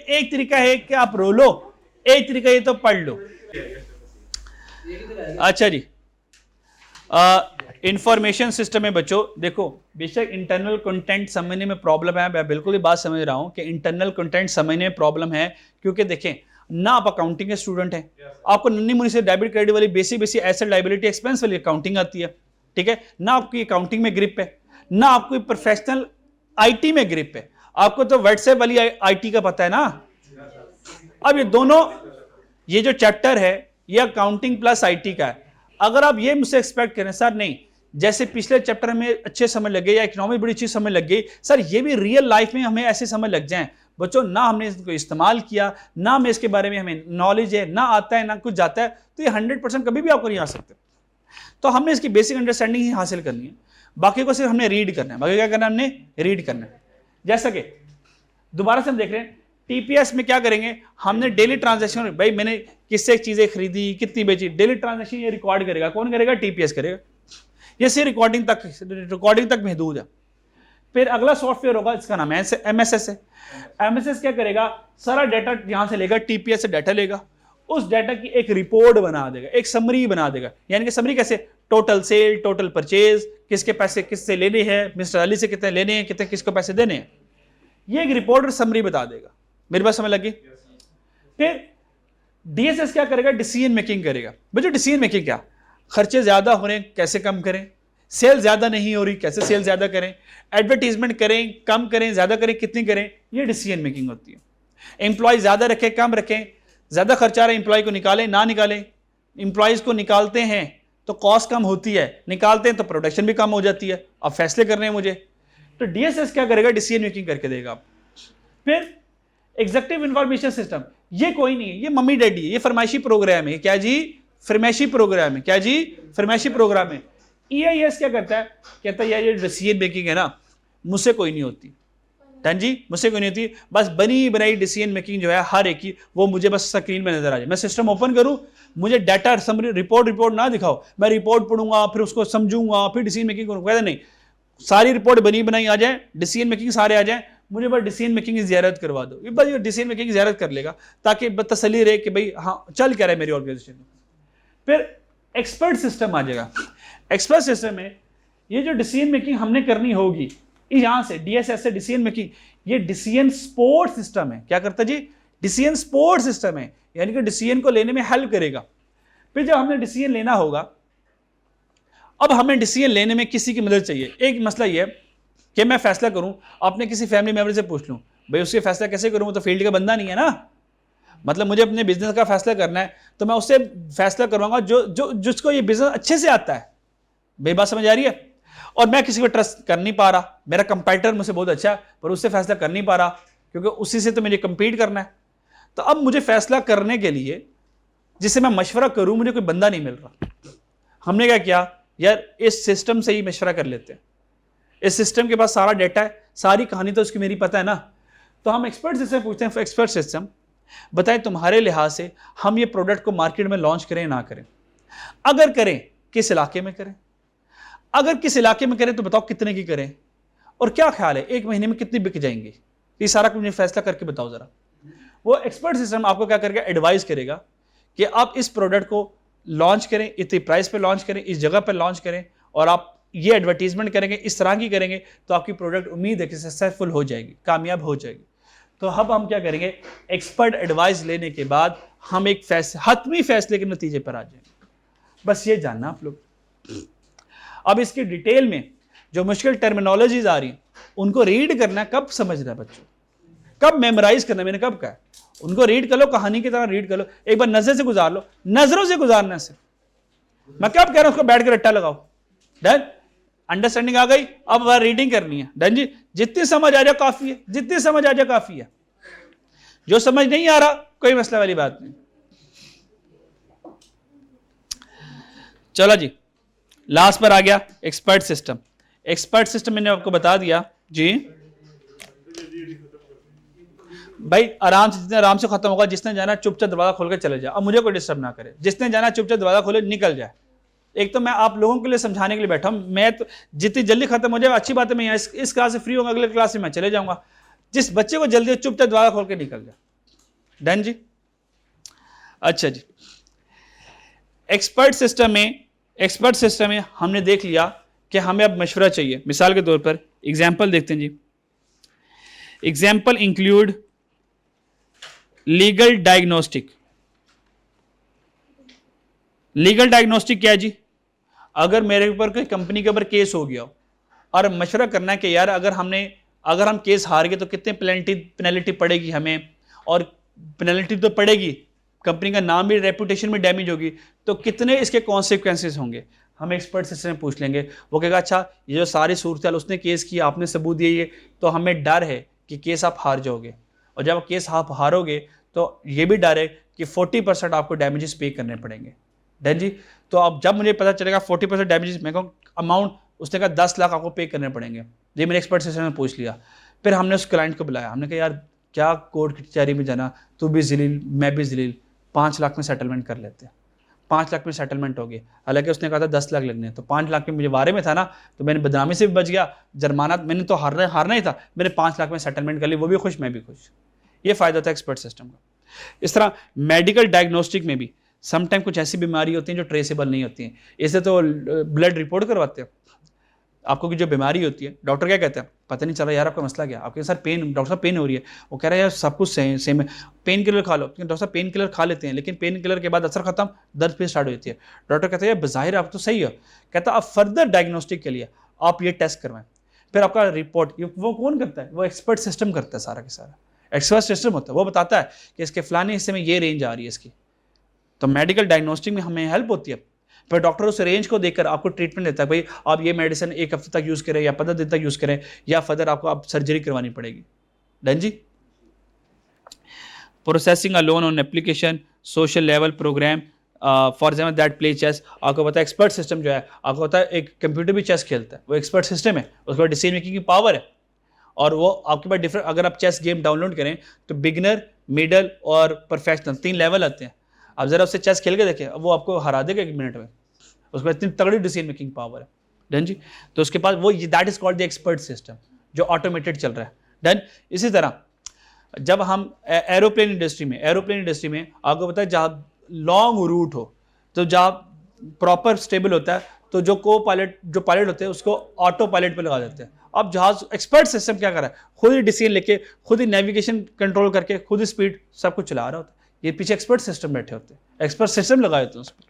एक तरीका है कि आप रो लो, एक तरीका ये तो पढ़ लो। अच्छा जी, इंफॉर्मेशन सिस्टम में बच्चों देखो, बेशक इंटरनल कंटेंट समझने में प्रॉब्लम है, मैं बिल्कुल ही बात समझ रहा हूं कि इंटरनल कंटेंट समझने में प्रॉब्लम है, क्योंकि देखें ना आप अकाउंटिंग के स्टूडेंट हैं, आपको नन्ही मुन्नी से डेबिट क्रेडिट वाली बेसिक एसेट लायबिलिटी एक्सपेंस वाली अकाउंटिंग आती है, ठीक है ना? आपकी अकाउंटिंग में ग्रिप है ना, आपको प्रोफेशनल आईटी में ग्रिप है, आपको तो व्हाट्सएप वाली आईटी का पता है ना। अब ये दोनों, ये जो चैप्टर है ये अकाउंटिंग प्लस आईटी का है। अगर आप ये मुझसे एक्सपेक्ट करें सर नहीं, जैसे पिछले चैप्टर में अच्छे समझ लग गए या इकोनॉमी बड़ी अच्छी समझ लग गई, सर ये भी रियल लाइफ में हमें ऐसे समझ लग जाएं, बच्चों ना हमने इसको इस्तेमाल किया, ना हमें इसके बारे में हमें नॉलेज है, ना आता है ना कुछ जाता है, तो ये 100% कभी भी आपको नहीं आ सकते। तो हमने इसकी बेसिक अंडरस्टैंडिंग ही हासिल करनी है, बाकी को सिर्फ हमने रीड करना है। बाकी क्या करना है? हमने रीड करना है। जैसा कि दोबारा से हम देख रहे हैं टीपीएस में क्या करेंगे, हमने डेली ट्रांजैक्शन, भाई मैंने किससे चीजें खरीदी, कितनी बेची, डेली ट्रांजैक्शन ये रिकॉर्ड करेगा। कौन करेगा? टीपीएस करेगा। ये सिर्फ रिकॉर्डिंग तक महदूद है। फिर अगला सॉफ्टवेयर होगा, इसका नाम एमएसएस है। एमएसएस क्या करेगा? सारा डाटा यहां से लेगा, टीपीएस से डाटा लेगा, उस डाटा की एक रिपोर्ट बना देगा, एक समरी बना देगा। यानी कि समरी कैसे? टोटल सेल, टोटल परचेज, किसके पैसे किससे लेने हैं, मिस्टर अली से कितने लेने हैं, कितने किसको पैसे देने हैं, ये एक रिपोर्ट और समरी बता देगा। मेरी बात समझ लगी? फिर डीएसएस क्या करेगा? डिसीजन मेकिंग करेगा। बच्चों डिसीजन मेकिंग क्या? खर्चे ज्यादा हो रहे हैं, कैसे कम करें, सेल ज्यादा नहीं हो रही, कैसे सेल ज्यादा करें, एडवर्टीजमेंट करें, कम करें, ज्यादा करें, कितनी करें, ये डिसीजन मेकिंग होती है। एम्प्लॉय ज्यादा रखें, कम रखें, ज्यादा खर्चा आ रहा है एम्प्लॉय को निकालें, ना निकालें। एम्प्लॉयज को निकालते हैं तो कॉस्ट कम होती है, निकालते हैं तो प्रोडक्शन भी कम हो जाती है। अब फैसले करने हैं मुझे, तो डीएसएस क्या करेगा? डिसीजन मेकिंग करके देगा। फिर एग्जीक्यूटिव इंफॉर्मेशन सिस्टम, ये कोई नहीं है, ये मम्मी डैडी है, ये फरमाइशी प्रोग्राम है। क्या जी? फरमाइशी प्रोग्राम है। क्या जी? फरमाइशी प्रोग्राम है। ईआईएस क्या करता है? कहता है यार ये डिसीजन मेकिंग है ना, मुझसे कोई नहीं होती, डन जी, मुझसे कोई नहीं होती, बस बनी बनाई डिसीजन मेकिंग जो है हर एक की, वो मुझे बस स्क्रीन में नजर आ जाए। मैं सिस्टम ओपन करूं, मुझे डाटा समरी रिपोर्ट ना दिखाओ, मैं रिपोर्ट पढ़ूंगा, फिर उसको समझूंगा, फिर डिसीजन मेकिंग करूंगा। नहीं, सारी रिपोर्ट बनी बनाई आ जाए, डिसीजन मेकिंग सारे आ जाए, मुझे बस डिसीजन मेकिंग की ज़ियारत करवा दो, ये बस डिसीजन मेकिंग की ज़ियारत कर लेगा ताकि तसल्ली रहे कि भाई हाँ चल क्या रहा है मेरी ऑर्गेनाइजेशन में। फिर एक्सपर्ट सिस्टम आ जाएगा। एक्सपर्ट सिस्टम में ये जो डिसीजन मेकिंग हमने करनी होगी यहां से डीएसएस से डिसीजन मेकिंग, ये डिसीजन सपोर्ट सिस्टम है। क्या करता है जी? डिसीजन सपोर्ट सिस्टम है, यानी कि डिसीजन को लेने में हेल्प करेगा। फिर जब हमने डिसीजन लेना होगा, अब हमें डिसीजन लेने में किसी की मदद चाहिए। एक मसला ये है कि मैं फैसला करूं, अपने किसी फैमिली मेंबर से पूछ लूं, भाई उसके फैसला कैसे करूं, वो तो फील्ड का बंदा नहीं है ना। मतलब मुझे अपने बिजनेस का फैसला करना है तो मैं उससे फैसला करवाऊंगा जो जिसको ये बिजनेस अच्छे से आता है। भाई बात समझ आ रही है? और मैं किसी को ट्रस्ट कर नहीं पा रहा, मेरा कंपैटिटर मुझसे बहुत अच्छा है पर उससे फैसला कर नहीं पा रहा क्योंकि उसी से तो मुझे कंपीट करना है। तो अब मुझे फैसला करने के लिए जिससे मैं मशवरा करूं, मुझे कोई बंदा नहीं मिल रहा। हमने क्या किया, यार इस सिस्टम से ही मशवरा कर लेते हैं। इस सिस्टम के पास सारा डेटा है, सारी कहानी तो उसकी मेरी पता है ना। तो हम एक्सपर्ट सिस्टम पूछते हैं, एक्सपर्ट सिस्टम बताएं तुम्हारे लिहाज से हम ये प्रोडक्ट को मार्केट में लॉन्च करें ना करें, अगर करें किस इलाके में करें, अगर किस इलाके में करें तो बताओ कितने की करें, और क्या ख्याल है एक महीने में कितनी बिक जाएंगी, ये सारा कुछ मुझे फैसला करके बताओ जरा। वो एक्सपर्ट सिस्टम आपको क्या करके एडवाइस करेगा कि आप इस प्रोडक्ट को लॉन्च करें, इतनी प्राइस पे लॉन्च करें, इस जगह पे लॉन्च करें, और आप ये एडवर्टीजमेंट करेंगे, इस तरह की करेंगे तो आपकी प्रोडक्ट उम्मीद है कि सक्सेसफुल हो जाएगी, कामयाब हो जाएगी। तो अब हम क्या करेंगे, एक्सपर्ट एडवाइस लेने के बाद हम एक हतमी फैसले के नतीजे पर आ जाएंगे। बस ये जानना आप लोग। अब इसकी डिटेल में जो मुश्किल टर्मिनोलॉजीज आ रही हैं उनको रीड करना, कब समझना है बच्चों, कब मेमोराइज करना, मैंने कब कहा, उनको रीड कर लो, कहानी की तरह रीड कर लो, एक बार नजर से गुजार लो, नजरों से गुजारना से। मैं कब कह रहा हूं उसको बैठ कर रट्टा लगाओ। डन, अंडरस्टैंडिंग आ गई। अब रीडिंग करनी है। डन जी, जितनी समझ आ जाए काफी है, जितनी समझ आ जाए काफी है। जो समझ नहीं आ रहा कोई मसला वाली बात नहीं। चलो जी, लास्ट पर आ गया एक्सपर्ट सिस्टम। एक्सपर्ट सिस्टम मैंने आपको बता दिया जी भाई, आराम से, जितने आराम से खत्म होगा। जिसने जाना चुपचाप दरवाजा खोल के चले जाए, अब मुझे कोई डिस्टर्ब ना करे। जिसने जाना चुपचाप दरवाजा खोले निकल जाए। एक तो मैं आप लोगों के लिए समझाने के लिए बैठा हूं, मैं तो जितनी जल्दी खत्म हो जाए अच्छी बात है। मैं यहाँ इस क्लास से फ्री होगा, अगले क्लास में मैं चले जाऊंगा। जिस बच्चे को जल्दी चुपचाप दरवाजा खोल के निकल जाए। डन जी। अच्छा जी, एक्सपर्ट सिस्टम में हमने देख लिया कि हमें अब मशवरा चाहिए। मिसाल के तौर पर एग्जाम्पल देखते हैं जी। Example include legal diagnostic. Legal diagnostic क्या है जी? अगर मेरे ऊपर कोई कंपनी के ऊपर केस हो गया और मशवरा करना है कि यार अगर हम केस हार गए तो कितने पेनल्टी पड़ेगी हमें, और पेनल्टी तो पड़ेगी, कंपनी का नाम भी, रेपुटेशन भी डैमेज होगी, तो कितने इसके कॉन्सिक्वेंसेस होंगे। हम एक्सपर्ट से पूछ लेंगे, वो कहेगा अच्छा ये जो सारी सूरत उसने केस की, आपने सबूत दिए, ये तो हमें डर है कि केस आप हार जाओगे, और जब केस आप हारोगे तो ये भी डर है कि 40% आपको डैमेजेस पे करने पड़ेंगे। डन जी। तो अब जब मुझे पता चलेगा 40% डैमेजेस, मैं कहूँ अमाउंट, उसने कहा 10 लाख आपको पे करने पड़ेंगे, ये मैंने एक्सपर्ट से पूछ लिया। फिर हमने उस क्लाइंट को बुलाया, हमने कहा यार क्या कोर्ट की कचहरी में जाना, तू भी जलील मैं भी जलील, 5 लाख में सेटलमेंट कर लेते हैं। 5 लाख में सेटलमेंट हो गई। हालांकि उसने कहा था 10 लाख लगने, तो 5 लाख में मुझे वारे में था ना, तो मैंने बदनामी से भी बच गया, जुर्माना मैंने तो हारना ही था, मैंने 5 लाख में सेटलमेंट कर ली, वो भी खुश मैं भी खुश। ये फायदा था एक्सपर्ट सिस्टम का। इस तरह मेडिकल डायग्नोस्टिक में भी समटाइम कुछ ऐसी बीमारी होती हैं जो ट्रेसेबल नहीं होती हैं, इससे तो ब्लड रिपोर्ट करवाते हैं। आपको की जो बीमारी होती है, डॉक्टर क्या कहते हैं, पता नहीं चला यार आपका मसला क्या, आपके सर पेन, डॉक्टर साहब पेन हो रही है, वो कह रहे हैं यार सब कुछ सेम है, पेन किलर खा लो। डॉक्टर साहब पेन किलर खा लेते हैं, लेकिन पेन किलर के बाद असर खत्म, दर्द फिर स्टार्ट होती है। डॉक्टर कहते हैं बज़ाहिर आप तो सही हो, कहता अब फर्दर डायग्नोस्टिक के लिए आप ये टेस्ट करवाएं, फिर आपका रिपोर्ट, वो कौन करता है, वो एक्सपर्ट सिस्टम करता है, सारा का सारा एक्सपर्ट सिस्टम होता है। वो बताता है कि इसके फलाने हिस्से में ये रेंज आ रही है इसकी। तो मेडिकल डायग्नोस्टिक में हमें हेल्प होती है। फिर डॉक्टर उस रेंज को देखकर आपको ट्रीटमेंट देता है, भाई आप ये मेडिसिन 1 हफ्ते तक यूज़ करें या 15 दिन तक यूज़ करें, या फर्दर आपको आप सर्जरी करवानी पड़ेगी। डन जी। Processing a loan on application, social level program, for example that play chess. आपको पता है एक्सपर्ट सिस्टम जो है, आपको पता है एक कंप्यूटर भी चेस खेलता है, वो एक्सपर्ट सिस्टम है, उसके बाद डिसीजन मेकिंग की पावर है। और वो आपके पास डिफरेंट, अगर आप चेस गेम डाउनलोड करें तो बिगिनर, मिडल और प्रोफेशनल 3 लेवल आते हैं। आप जरा उससे चेस खेल के देखें, वो आपको हरा देगा 1 मिनट में, उसके बाद इतनी तगड़ी डिसीजन मेकिंग पावर है। डन जी। तो उसके पास वो that is called the expert system, जो ऑटोमेटेड चल रहा है। डन। इसी तरह जब हम एरोप्लेन इंडस्ट्री में आपको पता है जहाँ लॉन्ग रूट हो तो जहाँ प्रॉपर स्टेबल होता है तो जो पायलट होते हैं उसको ऑटो पायलट पे लगा देते हैं। अब जहाज एक्सपर्ट सिस्टम क्या कर रहा है, खुद ही डिसीजन लेके, खुद ही नेविगेशन कंट्रोल करके, खुद ही स्पीड सब कुछ चला रहा होता है। ये पीछे एक्सपर्ट सिस्टम बैठे होते हैं, एक्सपर्ट सिस्टम लगाए होते हैं उस पर।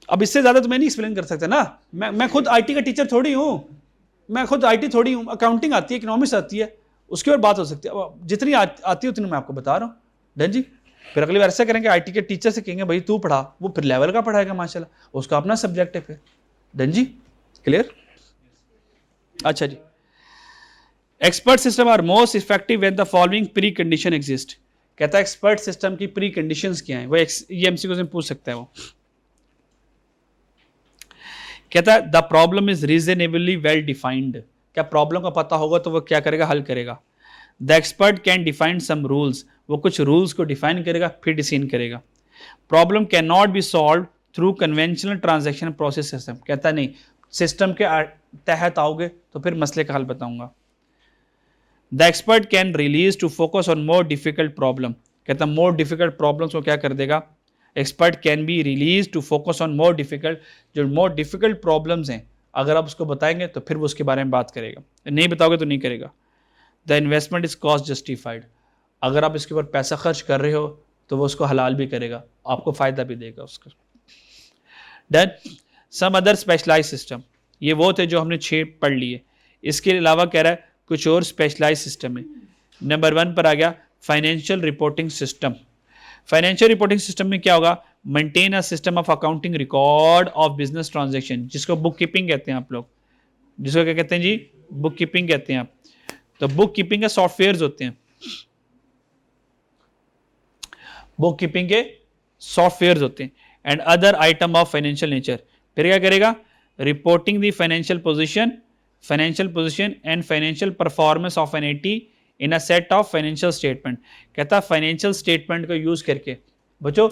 अब इससे ज्यादा तो मैं नहीं एक्सप्लेन कर सकता ना, मैं खुद आईटी का टीचर थोड़ी हूँ, अकाउंटिंग आती है, इकोनॉमिक्स आती है, उसके बाद बात हो सकती है। जितनी आती है उतनी मैं आपको बता रहा हूँ। डन जी। फिर अगली बार ऐसा करेंगे, आईटी के टीचर से कहेंगे भाई तू पढ़ा, वो फिर लेवल का पढ़ाएगा माशाल्लाह, उसका अपना सब्जेक्ट है फिर। डन जी, क्लियर। अच्छा जी, expert system are most effective when the following precondition exist. कहता है एक्सपर्ट सिस्टम की प्री कंडीशंस क्या है, वो ये एमसीक्यू से पूछ सकता है वो। कहता है the problem is reasonably well defined. क्या प्रॉब्लम का पता होगा तो वो क्या करेगा, हल करेगा। The expert can define some rules, वो कुछ रूल्स को डिफाइन करेगा फिर डिसीजन करेगा। Problem can not be solve through conventional transaction process system. कहता नहीं, सिस्टम के तहत आओगे तो फिर मसले का हल बताऊंगा। The expert can release to focus on more difficult problem. कहता मोर डिफिकल्ट प्रॉब्लम्स को क्या कर देगा, expert can be release to focus on more difficult, जो मोर डिफिकल्ट प्रॉब्लम्स हैं अगर आप उसको बताएंगे तो फिर वो उसके बारे में बात करेगा, नहीं बताओगे तो नहीं करेगा। The investment is cost justified. अगर आप इसके ऊपर पैसा खर्च कर रहे हो तो वो उसको हलाल भी करेगा, आपको फायदा भी देगा उसका। Done. Some other specialize system, ये वो थे जो हमने 6 पढ़ लिए। इसके अलावा कह रहा है कुछ और स्पेशलाइज सिस्टम है। नंबर 1 पर आ गया financial reporting system. Financial reporting system में क्या होगा, maintain a system of accounting record of business transaction, जिसको बुक कीपिंग कहते हैं आप लोग, जिसको क्या कहते हैं जी, बुक कीपिंग कहते हैं आप। तो बुक कीपिंग के सॉफ्टवेयर होते हैं, बुक कीपिंग के सॉफ्टवेयर होते हैं। And other item of financial nature. फिर क्या करेगा, reporting the financial position and financial performance of NIT in a set of financial statement. कहता है फाइनेंशियल स्टेटमेंट को यूज करके, बच्चों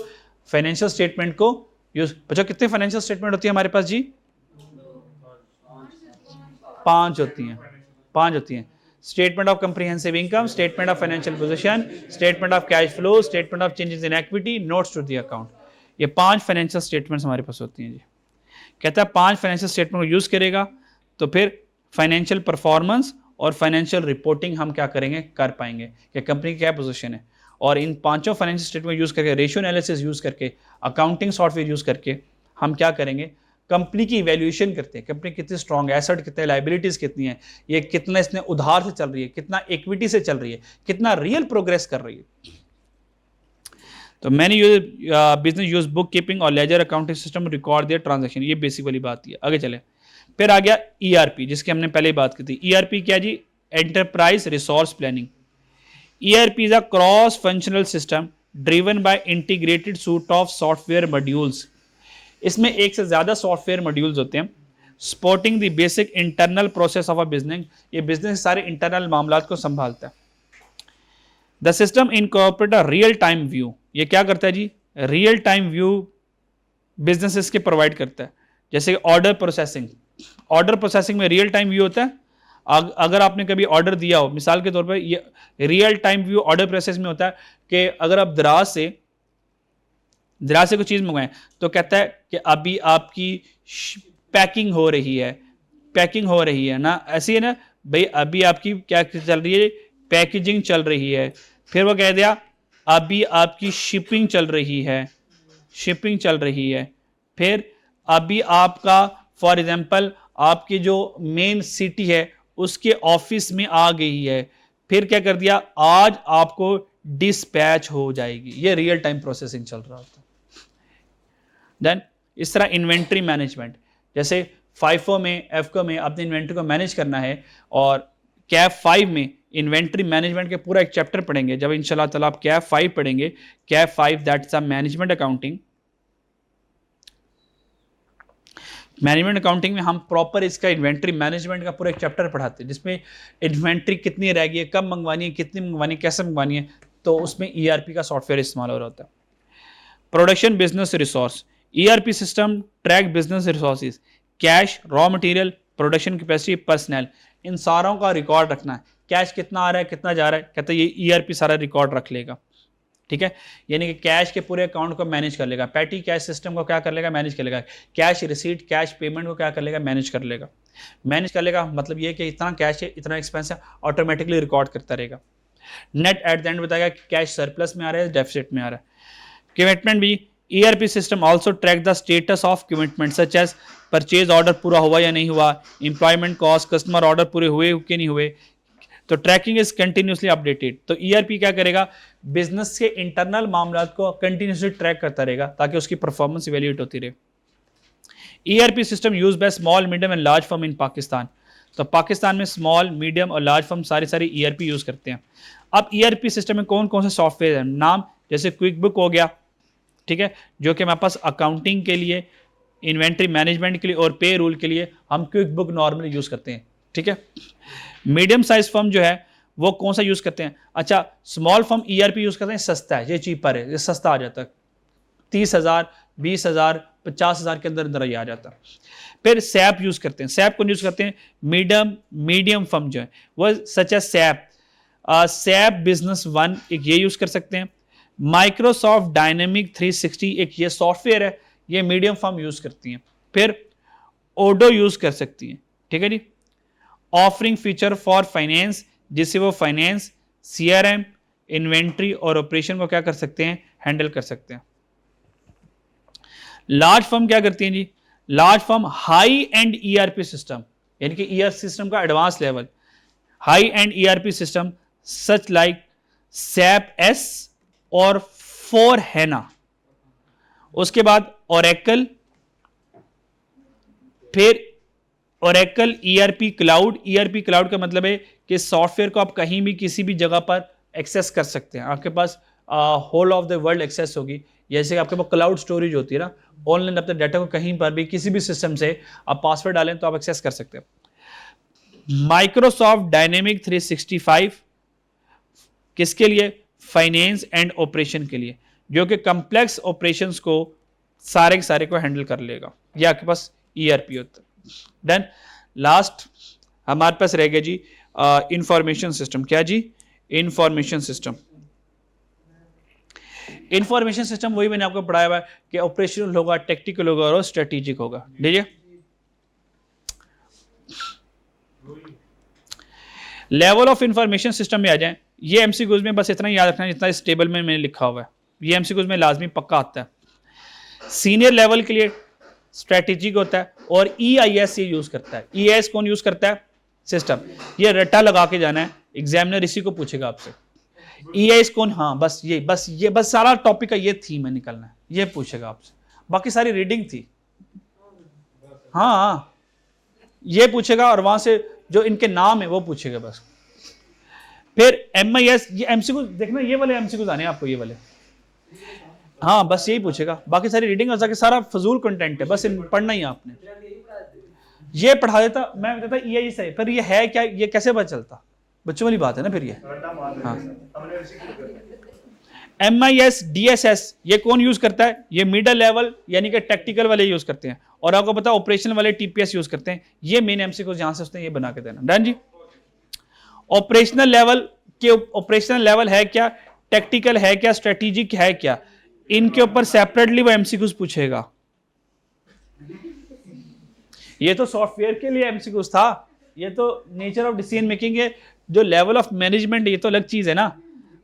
फाइनेंशियल स्टेटमेंट को यूज, बच्चों कितने फाइनेंशियल स्टेटमेंट होती है हमारे पास जी, 5 होती हैं। Statement of comprehensive income, statement of financial position, statement of cash flow, statement of changes in equity, notes to the account. ये 5 फाइनेंशियल स्टेटमेंट्स हमारे पास होती हैं जी। कहता है 5 फाइनेंशियल स्टेटमेंट को यूज करेगा तो फिर फाइनेंशियल परफॉर्मेंस और फाइनेंशियल रिपोर्टिंग हम क्या करेंगे, कर पाएंगे कि कंपनी की क्या पोजीशन है। और इन 5 फाइनेंशियल स्टेटमेंट यूज करके, रेशियो एनालिसिस यूज करके, अकाउंटिंग सॉफ्टवेयर यूज करके हम क्या करेंगे, कंपनी की इवैल्यूएशन करते हैं, कंपनी कितनी स्ट्रांग है, एसेट कितने, लाइबिलिटीज कितनी है, ये कितना इसने उधार से चल रही है, कितना इक्विटी से चल रही है, कितना रियल प्रोग्रेस कर रही है। तो मैंने बिजनेस यूज बुक कीपिंग और लेजर अकाउंटिंग सिस्टम रिकॉर्ड दिया ट्रांजेक्शन, ये बेसिक वाली बात है। आगे चले, फिर आ गया ईआरपी, जिसकी हमने पहले ही बात की थी। ईआरपी क्या जी, enterprise resource planning. ERP is a cross functional system driven by integrated suite of software modules. इसमें एक से ज्यादा सॉफ्टवेयर मॉड्यूल्स होते हैं, supporting the basic internal process of a business. ये बिजनेस सारे इंटरनल मामलात को संभालता है। The system incorporate a real time view. ये क्या करता है जी, रियल टाइम व्यू बिजनेसेस के प्रोवाइड करता है। जैसे ऑर्डर प्रोसेसिंग में रियल टाइम व्यू होता है। अगर आपने कभी ऑर्डर दिया हो, मिसाल के तौर पर ये real time view order process में होता है कि अगर आप दराज से कोई चीज मंगवाएं तो कहता है कि अभी आपकी पैकिंग हो रही है ना, ऐसी है ना भाई, अभी आपकी क्या चल रही है, पैकेजिंग चल रही है। फिर वो कह दिया अभी आपकी शिपिंग चल रही है। फिर अभी आपका फॉर एग्जांपल आपकी जो मेन सिटी है उसके ऑफिस में आ गई है। फिर क्या कर दिया, आज आपको डिस्पैच हो जाएगी। ये रियल टाइम प्रोसेसिंग चल रहा होता है। देन इस तरह इन्वेंट्री मैनेजमेंट, जैसे फाइफो में, एफको में अपनी इन्वेंट्री को मैनेज करना है, और कैप 5 में इन्वेंट्री मैनेजमेंट के पूरा एक चैप्टर पढ़ेंगे। जब इंशाल्लाह ताला आप कैप 5 पढ़ेंगे, cap 5 that's a management accounting. Management accounting में हम प्रॉपर इसका इन्वेंट्री मैनेजमेंट का पूरा एक चैप्टर पढ़ाते हैं, जिसमें इन्वेंट्री कितनी रह गई है, कब मंगवानी है, कितनी मंगवानी है, कैसे मंगवानी है। तो उसमें ईआरपी का सॉफ्टवेयर इस्तेमाल हो रहा होता है। Production business resource, ERP system track business resources, cash, raw material, production capacity, personal, इन सारों का रिकॉर्ड रखना है कैश कितना आ रहा है कितना जा रहा है, कहता है ये ईआरपी सारा रिकॉर्ड रख लेगा, ठीक है, यानी कि कैश के पूरे अकाउंट को मैनेज कर लेगा, पैटी कैश सिस्टम को क्या कर लेगा, मैनेज कर लेगा, कैश रिसीट कैश पेमेंट को क्या कर लेगा, मैनेज कर लेगा। मैनेज कर लेगा मतलब ये कि इतना कैश है इतना एक्सपेंस है, ऑटोमेटिकली रिकॉर्ड करता रहेगा। नेट एट द एंड बताएगा कि कैश सरप्लस में आ रहा है डेफिसिट में आ रहा है। कमिटमेंट भी, ERP system also track the status of commitment such as purchase order पूरा हुआ या नहीं हुआ, एम्प्लॉयमेंट कॉस्ट, कस्टमर ऑर्डर पूरे हुए कि नहीं हुए, तो ट्रैकिंग इज कंटिन्यूसली अपडेटेड। तो ERP क्या करेगा, बिजनेस के इंटरनल मामलों को कंटिन्यूसली ट्रैक करता रहेगा ताकि उसकी परफॉर्मेंस इवेल्यूएट होती रहे। ERP system use by small medium and large firm in Pakistan. तो पाकिस्तान में स्मॉल मीडियम और लार्ज फर्म सारी ERP यूज करते हैं। अब ERP सिस्टम में कौन कौन से सॉफ्टवेयर हैं, नाम जैसे क्विक बुक हो गया, ठीक है, जो कि हमारे पास अकाउंटिंग के लिए, इन्वेंट्री मैनेजमेंट के लिए और पे रूल के लिए हम क्विक बुक नॉर्मली यूज करते हैं, ठीक है। मीडियम साइज फर्म जो है वो कौन सा यूज करते हैं, अच्छा स्मॉल फर्म ERP यूज करते हैं, सस्ता है, ये चीपर है, ये सस्ता आ जाता है, 30,000 20,000 50,000 के अंदर अंदर ही आ जाता है। फिर सैप यूज करते हैं, सैप को यूज करते हैं मीडियम फर्म जो है वो सच है सैप बिजनेस वन एक ये यूज कर सकते हैं। माइक्रोसॉफ्ट डायनेमिक 360 एक ये सॉफ्टवेयर है, ये मीडियम फर्म यूज करती हैं। फिर ओडो यूज कर सकती हैं, ठीक है जी। ऑफरिंग फीचर फॉर फाइनेंस, जिससे वो फाइनेंस, CRM, इन्वेंट्री और ऑपरेशन को क्या कर सकते हैं, हैंडल कर सकते हैं। लार्ज फर्म क्या करती हैं जी, large firm high end ERP system, यानी कि ERP सिस्टम का advance level, high end ERP system such like SAP S और 4 HANA, उसके बाद ओरेकल, फिर ओरेकल ERP क्लाउड का मतलब है कि सॉफ्टवेयर को आप कहीं भी किसी भी जगह पर एक्सेस कर सकते हैं, आपके पास whole of the world access होगी, जैसे आपके पास क्लाउड स्टोरेज होती है ना, ऑनलाइन अपने डाटा को कहीं पर भी किसी भी सिस्टम से आप पासवर्ड डालें तो आप एक्सेस कर सकते हैं। माइक्रोसॉफ्ट डायनेमिक 365 किसके लिए, फाइनेंस एंड ऑपरेशन के लिए, जो कि कॉम्प्लेक्स ऑपरेशंस को सारे के सारे को हैंडल कर लेगा, ये आपके पास ERP होता है। देन लास्ट हमारे पास रह गया जी इंफॉर्मेशन सिस्टम, क्या जी, इंफॉर्मेशन सिस्टम। इंफॉर्मेशन सिस्टम वही मैंने आपको पढ़ाया हुआ है कि ऑपरेशनल होगा, टेक्निकल होगा और स्ट्रेटेजिक होगा। देखिए लेवल ऑफ इंफॉर्मेशन सिस्टम में आ जाए, ये MCQs में बस इतना ही याद रखना जितना इस टेबल में मैंने लिखा हुआ है, ये MCQs में लाजमी पक्का आता है। सीनियर लेवल के लिए स्ट्रेटेजिक होता है और EIS ये यूज करता है। EIS कौन यूज करता है, सिस्टम, ये रट्टा लगा के जाना है, एग्जामिनर इसी को पूछेगा आपसे, EIS कौन, हाँ बस सारा टॉपिक का ये थीम है, निकलना है, ये पूछेगा आपसे, बाकी सारी रीडिंग थी, हाँ ये पूछेगा और वहां से जो इनके नाम है वो पूछेगा बस। फिर MIS, ये MCQ देखना, ये वाले MCQ आने आपको, ये वाले, हाँ बस यही पूछेगा, बाकी सारी रीडिंग हो, सारा फजूल कंटेंट है, बस पढ़ना ही आपने, ये पढ़ा देता मैं कहता EIS है, फिर ये है क्या, ये कैसे पता चलता, बच्चों वाली बात है ना फिर ये। हाँ MIS DSS ये कौन यूज करता है, ये मिडिल लेवल यानी कि टेक्निकल वाले यूज करते हैं, और आपको पता ऑपरेशनल वाले TPS यूज करते हैं। ये मेन MCQ जहां से उसने ये बना के देना, डन जी। ऑपरेशनल लेवल के, ऑपरेशनल लेवल है क्या, टेक्निकल है क्या, स्ट्रेटेजिक है क्या, इनके ऊपर सेपरेटली वो MCQs पूछेगा। ये तो सॉफ्टवेयर के लिए MCQs था, ये तो नेचर ऑफ डिसीजन मेकिंग है, जो लेवल ऑफ मैनेजमेंट ये तो अलग चीज है ना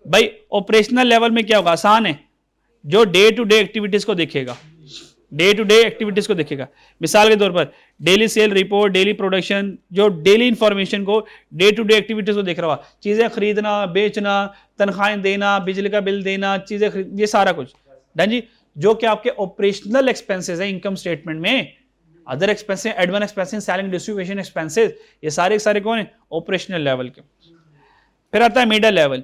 भाई। ऑपरेशनल लेवल में क्या होगा, आसान है, जो डे टू डे एक्टिविटीज को देखेगा, डे टू डे एक्टिविटीज को देखेगा। मिसाल के तौर पर daily cell report, daily production, जो डेली इंफॉर्मेशन को, डे टू डे एक्टिविटीज को देख रहा होगा, चीजें खरीदना, बेचना, तनख्वाहें देना, बिजली का बिल देना, चीजें खरीद, ये सारा कुछ डन जी। जो कि आपके ऑपरेशनल एक्सपेंसेस है इनकम स्टेटमेंट में, other expenses, advance expenses, selling distribution expenses, ये सारे सारे कौन है, ऑपरेशनल लेवल के। फिर आता है मिडिल लेवल,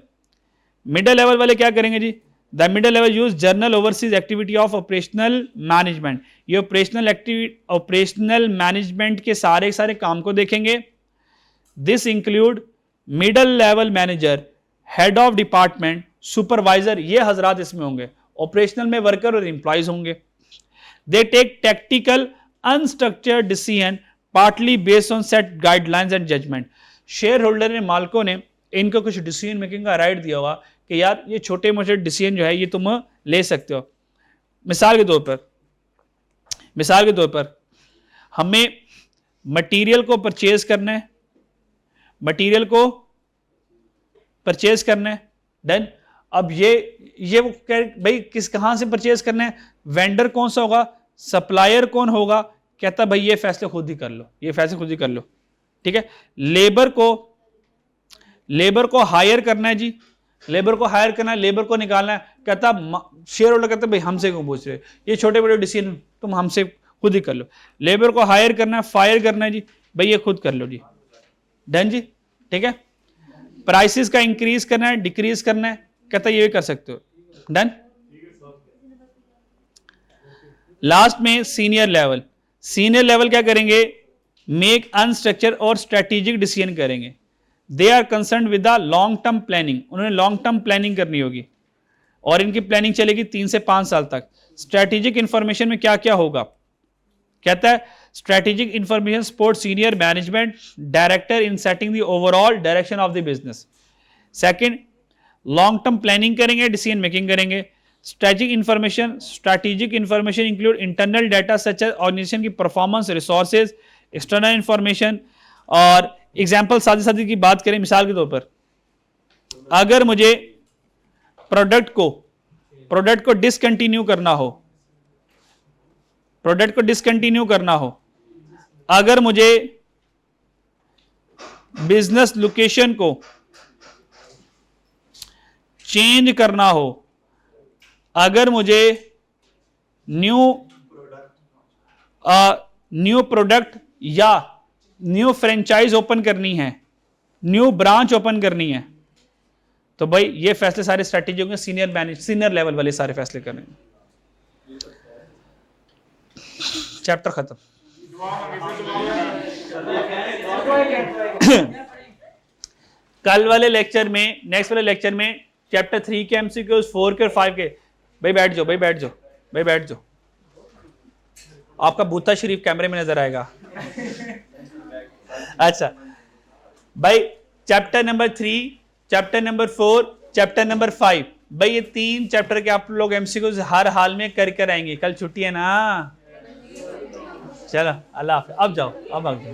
मिडिल लेवल वाले क्या करेंगे जी, the middle level use journal overseas activity of operational management, ये ऑपरेशनल मैनेजमेंट के सारे सारे काम को देखेंगे। This include middle level manager, head of department, supervisor, ये हजरात इसमें होंगे, ऑपरेशनल में वर्कर और एम्प्लॉयज होंगे। They take tactical unstructured decision partly based on set guidelines and judgement, share holder ने, मालिकों ने इनको कुछ डिसीजन मेकिंग का राइट दिया होगा कि यार ये छोटे मोटे डिसीजन जो है ये तुम ले सकते हो। मिसाल के तौर पर हमें मटेरियल को परचेज करना है, डन। अब ये वो भाई कहां से परचेज करना है, वेंडर कौन सा होगा, सप्लायर कौन होगा, कहता भाई ये फैसले खुद ही कर लो, ठीक है। लेबर को हायर करना है जी, लेबर को निकालना है, कहता शेयर होल्डर कहता भाई हमसे क्यों पूछ रहे हो, ये छोटे बड़े डिसीजन तुम हमसे खुद ही कर लो। लेबर को हायर करना है, फायर करना है जी, भाई ये खुद कर लो जी, डन जी, ठीक है। प्राइसेस का इंक्रीज करना है, डिक्रीज करना है, कहता ये भी कर सकते हो, डन। लास्ट में सीनियर लेवल क्या करेंगे, मेक अनस्ट्रक्चर और स्ट्रेटेजिक डिसीजन करेंगे। They are concern with the long term planning, उन्होंने लॉन्ग टर्म प्लानिंग करनी होगी और इनकी प्लानिंग चलेगी 3 से 5 साल तक। स्ट्रेटेजिक इंफॉर्मेशन में क्या क्या होगा, कहता है strategic information support senior management director in setting the overall direction of the business. Second, long term planning करेंगे, डिसीजन मेकिंग करेंगे। Strategic information include internal data such as organisation की परफॉर्मेंस, रिसोर्सेज, एक्सटर्नल इंफॉर्मेशन। और example सादी की बात करें, मिसाल के तौर पर अगर मुझे प्रोडक्ट को डिसकंटिन्यू करना हो, अगर मुझे बिजनेस लोकेशन को चेंज करना हो, अगर मुझे न्यू प्रोडक्ट या न्यू फ्रेंचाइज ओपन करनी है, न्यू ब्रांच ओपन करनी है, तो भाई ये फैसले सारे स्ट्रेटेजी होंगे, सीनियर लेवल वाले सारे फैसले करेंगे। चैप्टर खत्म। कल वाले लेक्चर में, नेक्स्ट वाले लेक्चर में चैप्टर 3 के एमसीक्यूज, 4 के और 5 के। भाई बैठ जाओ। आपका बूथा शरीफ कैमरे में नजर आएगा। अच्छा भाई, chapter number 3, chapter number 4, chapter number 5, भाई ये 3 चैप्टर के आप लोग एमसीक्यूज हर हाल में कर आएंगे। कल छुट्टी है ना, चलो अल्लाह हाफिज़। अब जाओ, अब आ जाओ।